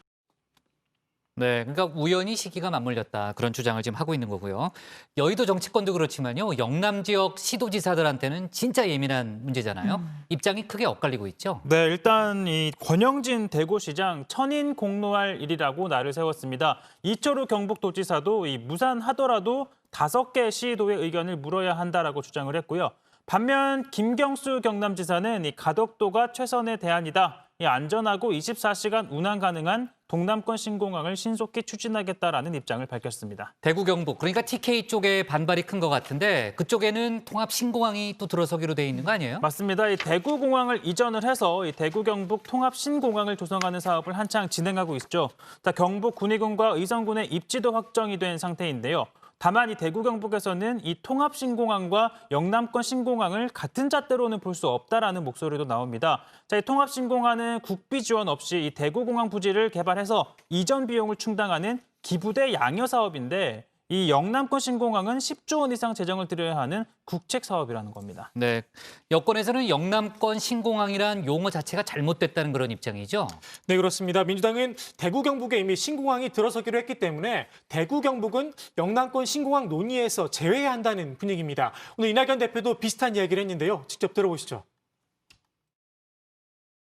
네, 그러니까 우연히 시기가 맞물렸다 그런 주장을 지금 하고 있는 거고요. 여의도 정치권도 그렇지만요. 영남 지역 시도지사들한테는 진짜 예민한 문제잖아요. 입장이 크게 엇갈리고 있죠. 네, 일단 이 권영진 대구시장 천인 공로할 일이라고 날을 세웠습니다. 이철우 경북도지사도 이 무산하더라도 5개 시도의 의견을 물어야 한다라고 주장을 했고요. 반면 김경수 경남지사는 이 가덕도가 최선의 대안이다. 이 안전하고 24시간 운항 가능한 동남권 신공항을 신속히 추진하겠다라는 입장을 밝혔습니다. 대구 경북, 그러니까 TK 쪽에 반발이 큰 것 같은데 그쪽에는 통합 신공항이 또 들어서기로 돼 있는 거 아니에요? 맞습니다. 이 대구 공항을 이전을 해서 이 대구 경북 통합 신공항을 조성하는 사업을 한창 진행하고 있죠. 경북 군위군과 의성군의 입지도 확정이 된 상태인데요. 다만 이 대구 경북에서는 이 통합 신공항과 영남권 신공항을 같은 잣대로는 볼 수 없다라는 목소리도 나옵니다. 자, 이 통합 신공항은 국비 지원 없이 이 대구 공항 부지를 개발해서 이전 비용을 충당하는 기부대 양여 사업인데 이 영남권 신공항은 10조 원 이상 재정을 들여야 하는 국책 사업이라는 겁니다. 네, 여권에서는 영남권 신공항이란 용어 자체가 잘못됐다는 그런 입장이죠? 네, 그렇습니다. 민주당은 대구 경북에 이미 신공항이 들어서기로 했기 때문에 대구 경북은 영남권 신공항 논의에서 제외해야 한다는 분위기입니다. 오늘 이낙연 대표도 비슷한 이야기를 했는데요. 직접 들어보시죠.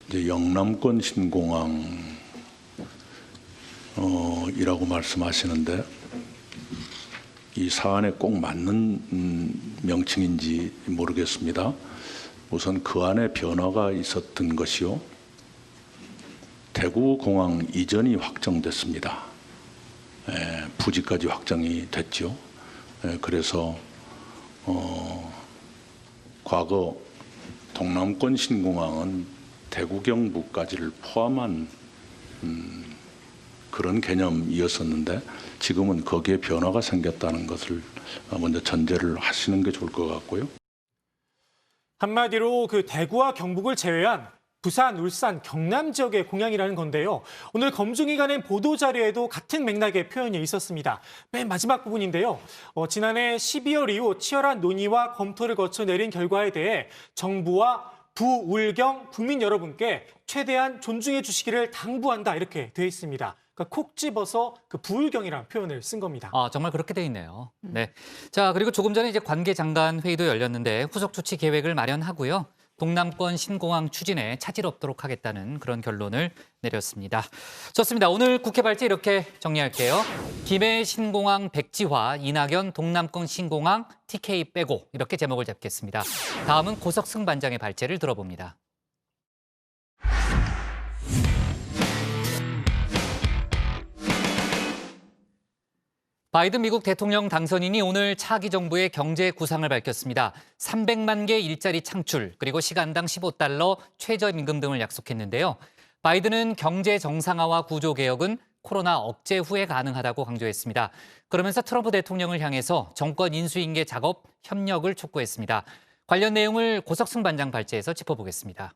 이제 영남권 신공항 이라고 말씀하시는데 이 사안에 꼭 맞는 명칭인지 모르겠습니다. 우선 그 안에 변화가 있었던 것이요. 대구공항 이전이 확정됐습니다. 부지까지 확정이 됐죠. 그래서 과거 동남권 신공항은 대구 경북까지를 포함한 그런 개념이었었는데 지금은 거기에 변화가 생겼다는 것을 먼저 전제를 하시는 게 좋을 것 같고요. 한마디로 그 대구와 경북을 제외한 부산, 울산, 경남 지역의 공약이라는 건데요. 오늘 검증위가 낸 보도자료에도 같은 맥락의 표현이 있었습니다. 맨 마지막 부분인데요. 지난해 12월 이후 치열한 논의와 검토를 거쳐 내린 결과에 대해 정부와 부울경 국민 여러분께 최대한 존중해 주시기를 당부한다 이렇게 되어 있습니다. 그러니까 콕 집어서 그 부울경이라는 표현을 쓴 겁니다. 정말 그렇게 돼 있네요. 네. 자, 그리고 조금 전에 이제 관계장관 회의도 열렸는데 후속 조치 계획을 마련하고요. 동남권 신공항 추진에 차질 없도록 하겠다는 그런 결론을 내렸습니다. 좋습니다. 오늘 국회 발제 이렇게 정리할게요. 김해 신공항 백지화, 이낙연 동남권 신공항 TK 빼고 이렇게 제목을 잡겠습니다. 다음은 고석승 반장의 발제를 들어봅니다. 바이든 미국 대통령 당선인이 오늘 차기 정부의 경제 구상을 밝혔습니다. 300만 개 일자리 창출, 그리고 시간당 $15 최저임금 등을 약속했는데요. 바이든은 경제 정상화와 구조 개혁은 코로나 억제 후에 가능하다고 강조했습니다. 그러면서 트럼프 대통령을 향해서 정권 인수인계 작업 협력을 촉구했습니다. 관련 내용을 고석승 반장 발제에서 짚어보겠습니다.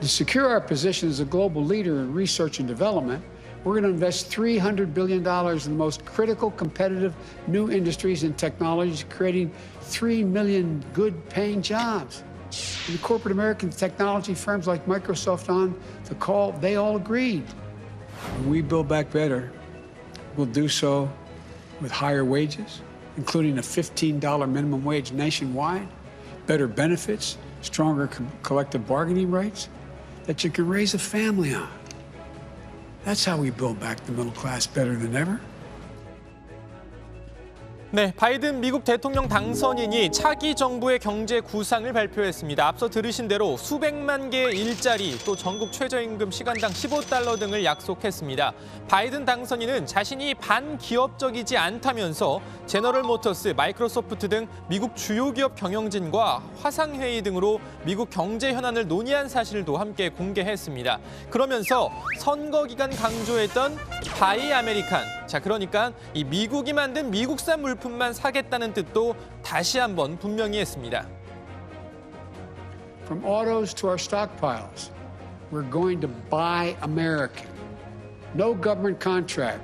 To secure our position as a global leader in research and development, we're going to invest $300 billion in the most critical, competitive new industries and technologies, creating 3 million good-paying jobs. And the corporate American technology firms like Microsoft on the call, they all agreed. When we build back better, we'll do so with higher wages, including a $15 minimum wage nationwide, better benefits, stronger collective bargaining rights, that you can raise a family on. That's how we build back the middle class better than ever. 네, 바이든 미국 대통령 당선인이 차기 정부의 경제 구상을 발표했습니다. 앞서 들으신 대로 수백만 개의 일자리, 또 전국 최저임금 시간당 $15 등을 약속했습니다. 바이든 당선인은 자신이 반기업적이지 않다면서 제너럴 모터스, 마이크로소프트 등 미국 주요 기업 경영진과 화상회의 등으로 미국 경제 현안을 논의한 사실도 함께 공개했습니다. 그러면서 선거 기간 강조했던 바이 아메리칸, 자 그러니까 이 미국이 만든 미국산 물품만 사겠다는 뜻도 다시 한번 분명히 했습니다. From autos to our stockpiles, we're going to buy American. No government contract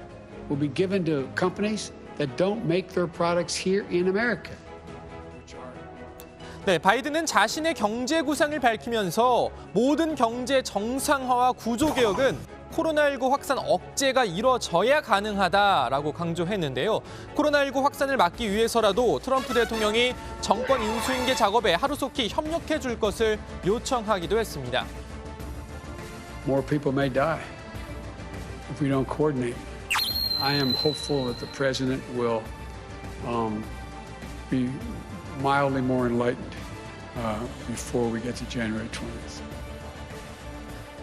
will be given to companies that don't make their products here in America. 네, 바이든은 자신의 경제 구상을 밝히면서 모든 경제 정상화와 구조 개혁은 코로나19 확산 억제가 이뤄져야 가능하다라고 강조했는데요. 코로나19 확산을 막기 위해서라도 트럼프 대통령이 정권 인수인계 작업에 하루속히 협력해 줄 것을 요청하기도 했습니다. More people may die if we don't coordinate. I am hopeful that the president will be mildly more enlightened before we get to January 20th.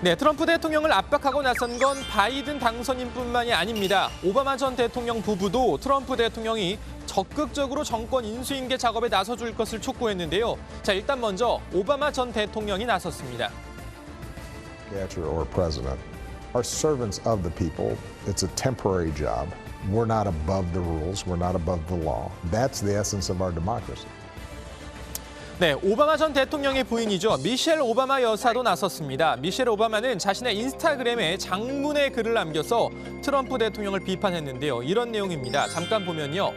네, 트럼프 대통령을 압박하고 나선 건 바이든 당선인뿐만이 아닙니다. 오바마 전 대통령 부부도 트럼프 대통령이 적극적으로 정권 인수인계 작업에 나서줄 것을 촉구했는데요. 자, 일단 먼저 오바마 전 대통령이 나섰습니다. Or president are servants of the people. It's a temporary job. We're not above the rules. We're not above the law. That's the essence of our democracy. 네, 오바마 전 대통령의 부인이죠. 미셸 오바마 여사도 나섰습니다. 미셸 오바마는 자신의 인스타그램에 장문의 글을 남겨서 트럼프 대통령을 비판했는데요. 이런 내용입니다. 잠깐 보면요.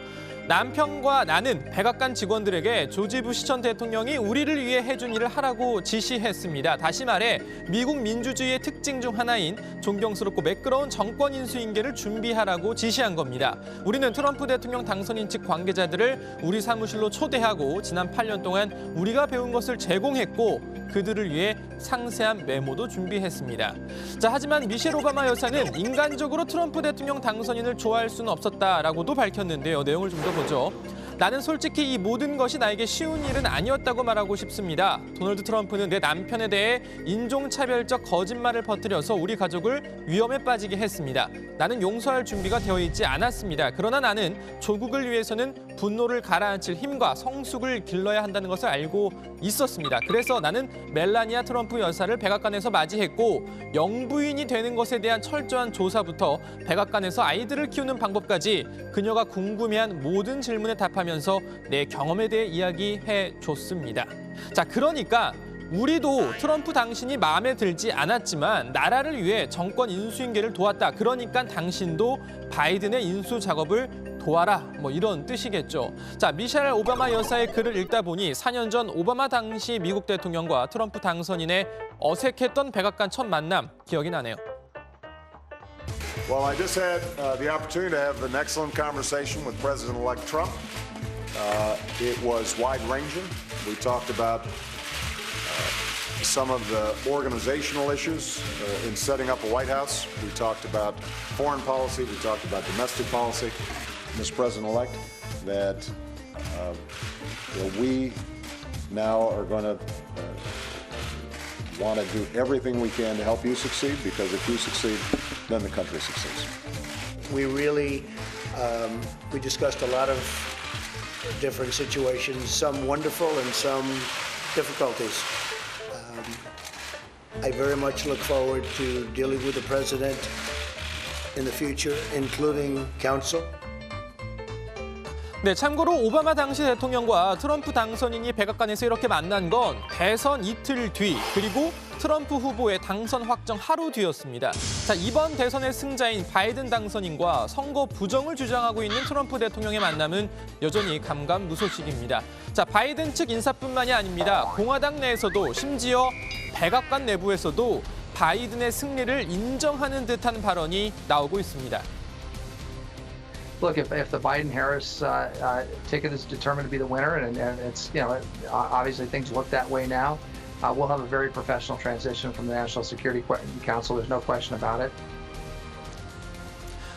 남편과 나는 백악관 직원들에게 조지 부시 전 대통령이 우리를 위해 해준 일을 하라고 지시했습니다. 다시 말해 미국 민주주의의 특징 중 하나인 존경스럽고 매끄러운 정권 인수인계를 준비하라고 지시한 겁니다. 우리는 트럼프 대통령 당선인 측 관계자들을 우리 사무실로 초대하고 지난 8년 동안 우리가 배운 것을 제공했고 그들을 위해 상세한 메모도 준비했습니다. 자, 하지만 미셸 오바마 여사는 인간적으로 트럼프 대통령 당선인을 좋아할 수는 없었다라고도 밝혔는데요. 내용을 좀 더 보죠. 나는 솔직히 이 모든 것이 나에게 쉬운 일은 아니었다고 말하고 싶습니다. 도널드 트럼프는 내 남편에 대해 인종차별적 거짓말을 퍼뜨려서 우리 가족을 위험에 빠지게 했습니다. 나는 용서할 준비가 되어 있지 않았습니다. 그러나 나는 조국을 위해서는 분노를 가라앉힐 힘과 성숙을 길러야 한다는 것을 알고 있었습니다. 그래서 나는 멜라니아 트럼프 여사를 백악관에서 맞이했고 영부인이 되는 것에 대한 철저한 조사부터 백악관에서 아이들을 키우는 방법까지 그녀가 궁금해한 모든 질문에 답하면서 내 경험에 대해 이야기해 줬습니다. 자, 그러니까 우리도 트럼프 당신이 마음에 들지 않았지만 나라를 위해 정권 인수인계를 도왔다. 그러니까 당신도 바이든의 인수 작업을 도와라. 뭐 이런 뜻이겠죠. 자, 미셸 오바마 여사의 글을 읽다 보니 4년 전 오바마 당시 미국 대통령과 트럼프 당선인의 어색했던 백악관 첫 만남 기억이 나네요. Well, I just had the opportunity to have an excellent conversation with President-elect Trump. It was wide-ranging. We talked about some of the organizational issues in setting up a White House. We talked about foreign policy. We talked about domestic policy. Mr. President-elect, that we now are going to want to do everything we can to help you succeed, because if you succeed, then the country succeeds. We really, we discussed a lot of different situations, some wonderful and some difficulties. I very much look forward to dealing with the president in the future, including counsel. 네, 참고로 오바마 당시 대통령과 트럼프 당선인이 백악관에서 이렇게 만난 건 대선 이틀 뒤, 그리고 트럼프 후보의 당선 확정 하루 뒤였습니다. 자, 이번 대선의 승자인 바이든 당선인과 선거 부정을 주장하고 있는 트럼프 대통령의 만남은 여전히 감감무소식입니다. 자, 바이든 측 인사뿐만이 아닙니다. 공화당 내에서도, 심지어 백악관 내부에서도 바이든의 승리를 인정하는 듯한 발언이 나오고 있습니다. Look, if the Biden-Harris ticket is determined to be the winner, and it's, you know, obviously things look that way now, we'll have a very professional transition from the National Security Council. There's no question about it.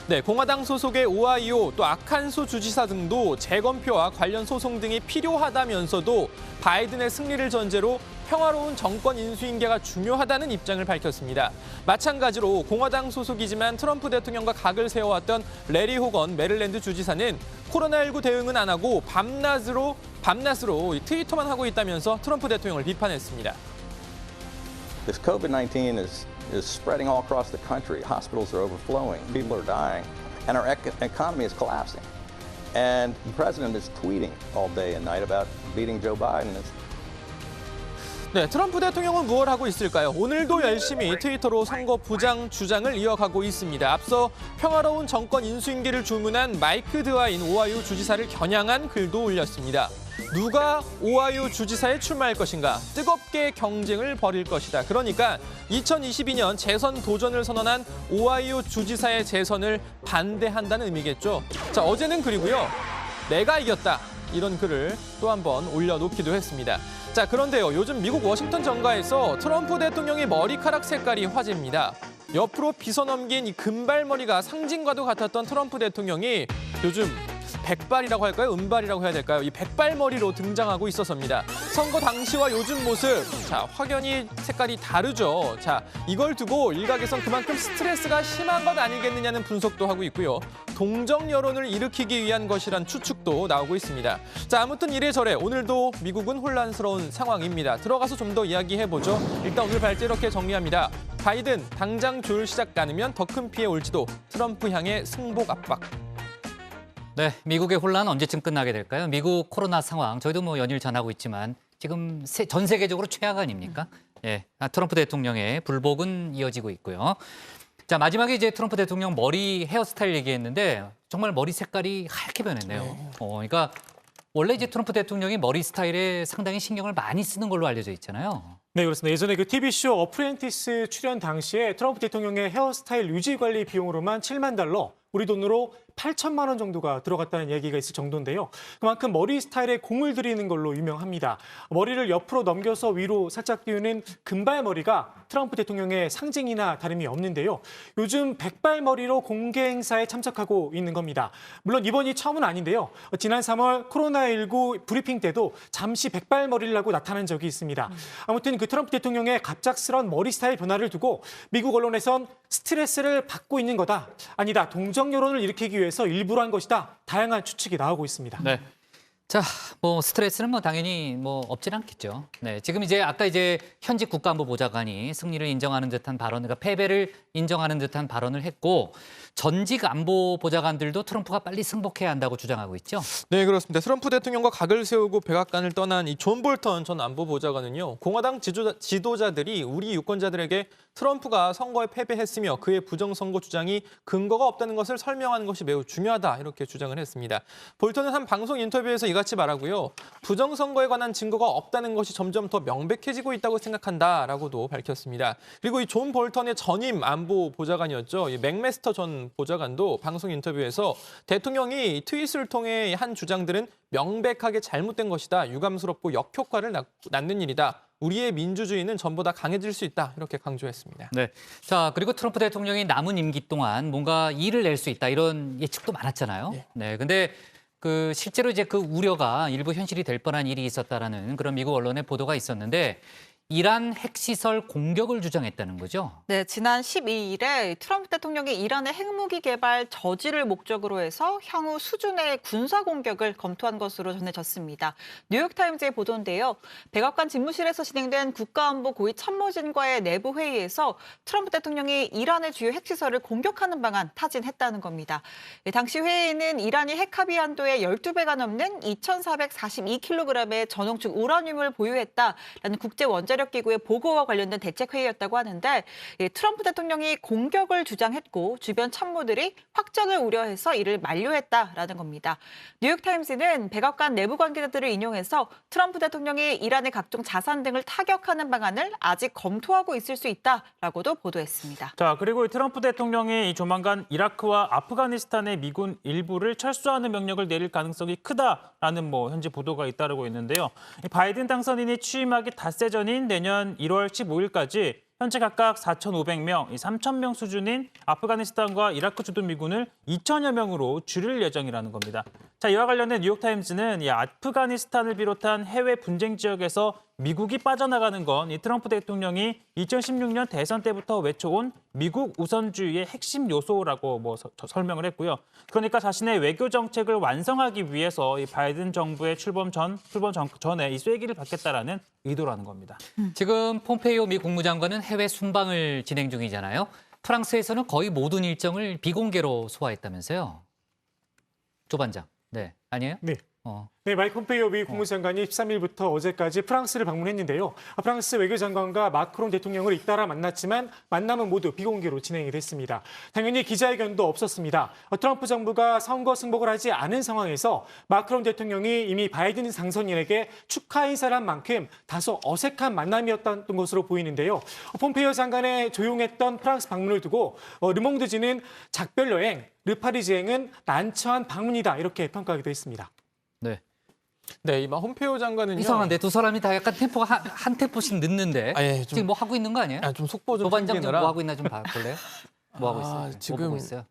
네, 공화당 소속의 오하이오, 또 아칸소 주지사 등도 재검표와 관련 소송 등이 필요하다면서도 바이든의 승리를 전제로 평화로운 정권 인수인계가 중요하다는 입장을 밝혔습니다. 마찬가지로 공화당 소속이지만 트럼프 대통령과 각을 세워왔던 레리 호건 메릴랜드 주지사는 코로나19 대응은 안 하고 밤낮으로 트위터만 하고 있다면서 트럼프 대통령을 비판했습니다. This COVID-19 is spreading all across the country. Hospitals are overflowing. People are dying. And our economy is collapsing. And the president is tweeting all day and night about beating Joe Biden. 네, 트럼프 대통령은 무엇을 하고 있을까요? 오늘도 열심히 트위터로 선거 부정 주장을 이어가고 있습니다. 앞서 평화로운 정권 인수인계를 주문한 마이크 드와인 오하이오 주지사를 겨냥한 글도 올렸습니다. 누가 오하이오 주지사에 출마할 것인가? 뜨겁게 경쟁을 벌일 것이다. 그러니까 2022년 재선 도전을 선언한 오하이오 주지사의 재선을 반대한다는 의미겠죠. 자, 어제는 그리고요, 내가 이겼다, 이런 글을 또 한 번 올려놓기도 했습니다. 자, 그런데요, 요즘 미국 워싱턴 정가에서 트럼프 대통령의 머리카락 색깔이 화제입니다. 옆으로 빗어넘긴 이 금발머리가 상징과도 같았던 트럼프 대통령이 요즘 백발이라고 할까요? 은발이라고 해야 될까요? 이 백발머리로 등장하고 있어서입니다. 선거 당시와 요즘 모습, 자, 확연히 색깔이 다르죠. 자, 이걸 두고 일각에선 그만큼 스트레스가 심한 것 아니겠느냐는 분석도 하고 있고요. 동정 여론을 일으키기 위한 것이란 추측도 나오고 있습니다. 자, 아무튼 이래저래 오늘도 미국은 혼란스러운 상황입니다. 들어가서 좀 더 이야기해보죠. 일단 오늘 발제 이렇게 정리합니다. 바이든, 당장 조율 시작 않으면 더 큰 피해 올지도. 트럼프 향의 승복 압박. 네, 미국의 혼란 언제쯤 끝나게 될까요? 미국 코로나 상황, 저희도 뭐 연일 전하고 있지만 지금 전 세계적으로 최악 아닙니까? 예, 트럼프 대통령의 불복은 이어지고 있고요. 자, 마지막에 이제 트럼프 대통령 머리 헤어스타일 얘기했는데 정말 머리 색깔이 하얗게 변했네요. 그러니까 원래 이제 트럼프 대통령이 머리 스타일에 상당히 신경을 많이 쓰는 걸로 알려져 있잖아요. 네, 그렇습니다. 예전에 그 TV쇼 어프렌티스 출연 당시에 트럼프 대통령의 헤어스타일 유지 관리 비용으로만 $70,000, 우리 돈으로 8천만 원 정도가 들어갔다는 얘기가 있을 정도인데요. 그만큼 머리 스타일에 공을 들이는 걸로 유명합니다. 머리를 옆으로 넘겨서 위로 살짝 띄우는 금발머리가 트럼프 대통령의 상징이나 다름이 없는데요. 요즘 백발머리로 공개 행사에 참석하고 있는 겁니다. 물론 이번이 처음은 아닌데요. 지난 3월 코로나19 브리핑 때도 잠시 백발머리를 하고 나타난 적이 있습니다. 아무튼 그 트럼프 대통령의 갑작스런 머리 스타일 변화를 두고 미국 언론에선 스트레스를 받고 있는 거다. 아니다, 동정 여론을 일으키기 위해서 일부러 한 것이다. 다양한 추측이 나오고 있습니다. 네. 자, 뭐 스트레스는 뭐 당연히 뭐 없진 않겠죠. 네, 지금 이제 아까 이제 현직 국가안보보좌관이 승리를 인정하는 듯한 발언, 그러니까 패배를 인정하는 듯한 발언을 했고 전직 안보보좌관들도 트럼프가 빨리 승복해야 한다고 주장하고 있죠. 네, 그렇습니다. 트럼프 대통령과 각을 세우고 백악관을 떠난 이 존 볼턴 전 안보보좌관은요, 공화당 지도자들이 우리 유권자들에게 트럼프가 선거에 패배했으며 그의 부정선거 주장이 근거가 없다는 것을 설명하는 것이 매우 중요하다 이렇게 주장을 했습니다. 볼턴은 한 방송 인터뷰에서 이같이 말하고요. 부정선거에 관한 증거가 없다는 것이 점점 더 명백해지고 있다고 생각한다라고도 밝혔습니다. 그리고 이 존 볼턴의 전임 안보보좌관이었죠. 이 맥메스터 전 보좌관도 방송 인터뷰에서 대통령이 트윗을 통해 한 주장들은 명백하게 잘못된 것이다. 유감스럽고 역효과를 낳는 일이다. 우리의 민주주의는 전보다 강해질 수 있다. 이렇게 강조했습니다. 네. 자, 그리고 트럼프 대통령이 남은 임기 동안 뭔가 일을 낼 수 있다. 이런 예측도 많았잖아요. 네. 근데 그 실제로 이제 그 우려가 일부 현실이 될 뻔한 일이 있었다라는 그런 미국 언론의 보도가 있었는데 이란 핵시설 공격을 주장했다는 거죠. 네, 지난 12일에 트럼프 대통령이 이란의 핵무기 개발 저지를 목적으로 해서 향후 수준의 군사 공격을 검토한 것으로 전해졌습니다. 뉴욕타임즈의 보도인데요. 백악관 집무실에서 진행된 국가안보 고위 참모진과의 내부 회의에서 트럼프 대통령이 이란의 주요 핵시설을 공격하는 방안 타진했다는 겁니다. 당시 회의는 이란이 핵합의 한도의 12배가 넘는 2,442kg의 전홍축 우라늄을 보유했다라는 국제 원자력 기구의 보고와 관련된 대책 회의였다고 하는데 트럼프 대통령이 공격을 주장했고 주변 참모들이 확전을 우려해서 이를 만류했다라는 겁니다. 뉴욕타임스는 백악관 내부 관계자들을 인용해서 트럼프 대통령이 이란의 각종 자산 등을 타격하는 방안을 아직 검토하고 있을 수 있다라고도 보도했습니다. 자, 그리고 트럼프 대통령이 조만간 이라크와 아프가니스탄의 미군 일부를 철수하는 명령을 내릴 가능성이 크다라는 현지 보도가 잇따르고 있는데요. 바이든 당선인이 취임하기 닷새 전인 내년 1월 15일까지 현재 각각 4,500명, 3,000명 수준인 아프가니스탄과 이라크 주둔 미군을 2,000여 명으로 줄일 예정이라는 겁니다. 자, 이와 관련된 뉴욕타임즈는 이 아프가니스탄을 비롯한 해외 분쟁 지역에서 미국이 빠져나가는 건 이 트럼프 대통령이 2016년 대선 때부터 외쳐온 미국 우선주의의 핵심 요소라고 설명을 했고요. 그러니까 자신의 외교 정책을 완성하기 위해서 이 바이든 정부의 출범 전에 이 쐐기를 받겠다라는 의도라는 겁니다. 지금 폼페이오 미 국무장관은 해외 순방을 진행 중이잖아요. 프랑스에서는 거의 모든 일정을 비공개로 소화했다면서요. 조 반장. 네, 아니에요? 네. 네, 마이크 폼페이오 미 국무장관이 13일부터 어제까지 프랑스를 방문했는데요. 프랑스 외교장관과 마크롱 대통령을 잇따라 만났지만 만남은 모두 비공개로 진행이 됐습니다. 당연히 기자회견도 없었습니다. 트럼프 정부가 선거 승복을 하지 않은 상황에서 마크롱 대통령이 이미 바이든 당선인에게 축하 인사를 한 만큼 다소 어색한 만남이었던 것으로 보이는데요. 폼페이오 장관의 조용했던 프랑스 방문을 두고 르몽드지는 작별 여행, 르파리지행은 난처한 방문이다 이렇게 평가하기도 했습니다. 네. 네, 이번 홈페이오 장관은요. 이상한데 두 사람이 다 약간 템포가 한 템포씩 늦는데 지금 뭐 하고 있는 거 아니에요? 좀 속보 좀 조반장 챙기느라. 뭐 하고 있나 좀 볼래요? 뭐 하고 있어요? 지금 뭐 보고 있어요?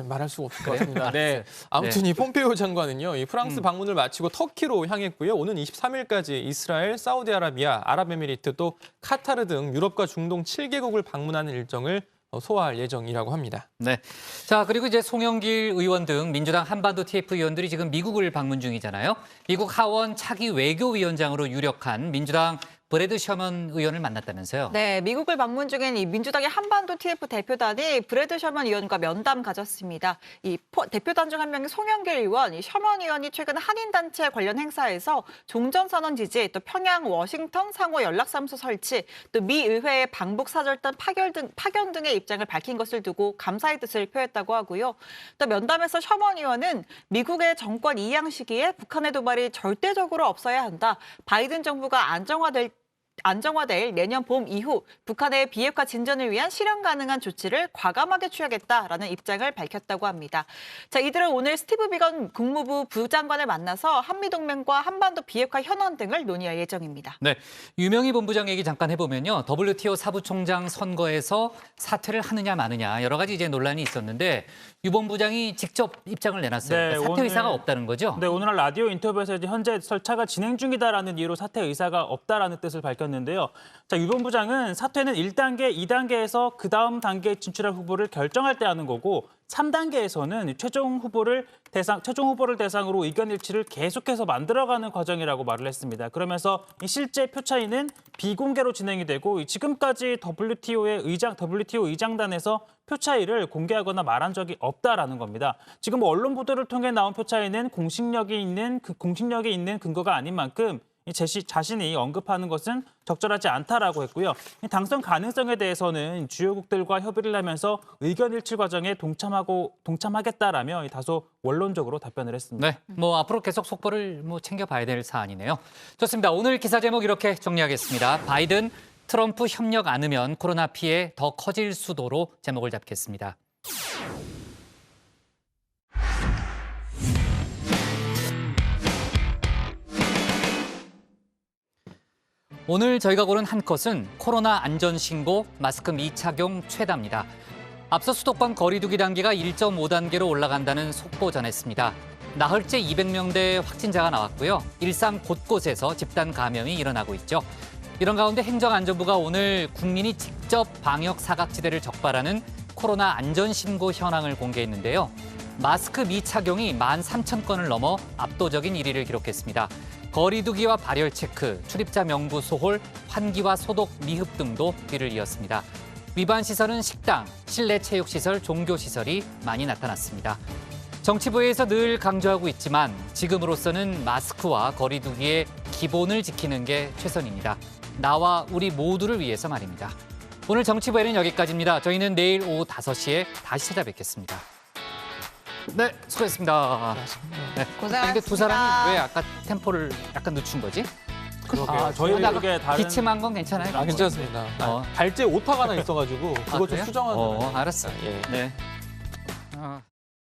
말할 수가 없을 것 그래요? 같습니다. 네, 아무튼 이 폼페이오 장관은요, 이 프랑스 방문을 마치고 터키로 향했고요. 오는 23일까지 이스라엘, 사우디아라비아, 아랍에미리트 또 카타르 등 유럽과 중동 7개국을 방문하는 일정을 소화할 예정이라고 합니다. 네. 자, 그리고 이제 송영길 의원 등 민주당 한반도 TF 의원들이 지금 미국을 방문 중이잖아요. 미국 하원 차기 외교위원장으로 유력한 민주당 브래드 셔먼 의원을 만났다면서요? 네, 미국을 방문 중인 이 민주당의 한반도 TF 대표단이 브래드 셔먼 의원과 면담 가졌습니다. 이 대표단 중 한 명이 송영길 의원, 이 셔먼 의원이 최근 한인단체 관련 행사에서 종전선언 지지, 또 평양, 워싱턴 상호 연락사무소 설치, 또 미 의회의 방북 사절단 파견 등의 입장을 밝힌 것을 두고 감사의 뜻을 표했다고 하고요. 또 면담에서 셔먼 의원은 미국의 정권 이양 시기에 북한의 도발이 절대적으로 없어야 한다. 바이든 정부가 안정화될 내년 봄 이후 북한의 비핵화 진전을 위한 실현 가능한 조치를 과감하게 취하겠다라는 입장을 밝혔다고 합니다. 자, 이들은 오늘 스티브 비건 국무부 부장관을 만나서 한미동맹과 한반도 비핵화 현안 등을 논의할 예정입니다. 네, 유명희 본부장 얘기 잠깐 해보면요. WTO 사부총장 선거에서 사퇴를 하느냐 마느냐 여러 가지 이제 논란이 있었는데 유 본부장이 직접 입장을 내놨어요. 네, 그러니까 사퇴 의사가 없다는 거죠? 네, 오늘 라디오 인터뷰에서 이제 현재 절차가 진행 중이다라는 이유로 사퇴 의사가 없다라는 뜻을 밝혔는데요. 자, 유 본부장은 사퇴는 1단계, 2단계에서 그 다음 단계에 진출할 후보를 결정할 때 하는 거고 3단계에서는 최종 후보를 대상으로 의견 일치를 계속해서 만들어가는 과정이라고 말을 했습니다. 그러면서 이 실제 표 차이는 비공개로 진행이 되고 지금까지 WTO 의장단에서 표 차이를 공개하거나 말한 적이 없다라는 겁니다. 지금 언론 보도를 통해 나온 표 차이는 공식력이 있는 근거가 아닌 만큼 자신이 언급하는 것은 적절하지 않다라고 했고요. 당선 가능성에 대해서는 주요국들과 협의를 하면서 의견 일치 과정에 동참하겠다라며 다소 원론적으로 답변을 했습니다. 네, 앞으로 계속 속보를 챙겨봐야 될 사안이네요. 좋습니다. 오늘 기사 제목 이렇게 정리하겠습니다. 바이든, 트럼프 협력 않으면 코로나 피해 더 커질 수도로 제목을 잡겠습니다. 오늘 저희가 고른 한 컷은 코로나 안전신고, 마스크 미착용 최다입니다. 앞서 수도권 거리두기 단계가 1.5단계로 올라간다는 속보 전했습니다. 나흘째 200명대 확진자가 나왔고요. 일상 곳곳에서 집단 감염이 일어나고 있죠. 이런 가운데 행정안전부가 오늘 국민이 직접 방역 사각지대를 적발하는 코로나 안전신고 현황을 공개했는데요. 마스크 미착용이 13,000건을 넘어 압도적인 1위를 기록했습니다. 거리두기와 발열 체크, 출입자 명부 소홀, 환기와 소독 미흡 등도 뒤를 이었습니다. 위반 시설은 식당, 실내 체육시설, 종교시설이 많이 나타났습니다. 정치부에서 늘 강조하고 있지만 지금으로서는 마스크와 거리두기의 기본을 지키는 게 최선입니다. 나와 우리 모두를 위해서 말입니다. 오늘 정치부에는 여기까지입니다. 저희는 내일 오후 5시에 다시 찾아뵙겠습니다. 네, 수고했습니다. 네. 고생하셨습니다. 근데 두 사람이 왜 아까 템포를 약간 늦춘 거지? 그러게요. 저희가 그게 다른- 기침한 건 괜찮아요? 괜찮습니다. 발제 오타가 하나 있어가지고 그거 좀 그래요? 수정하는. 알았어. 예. 네.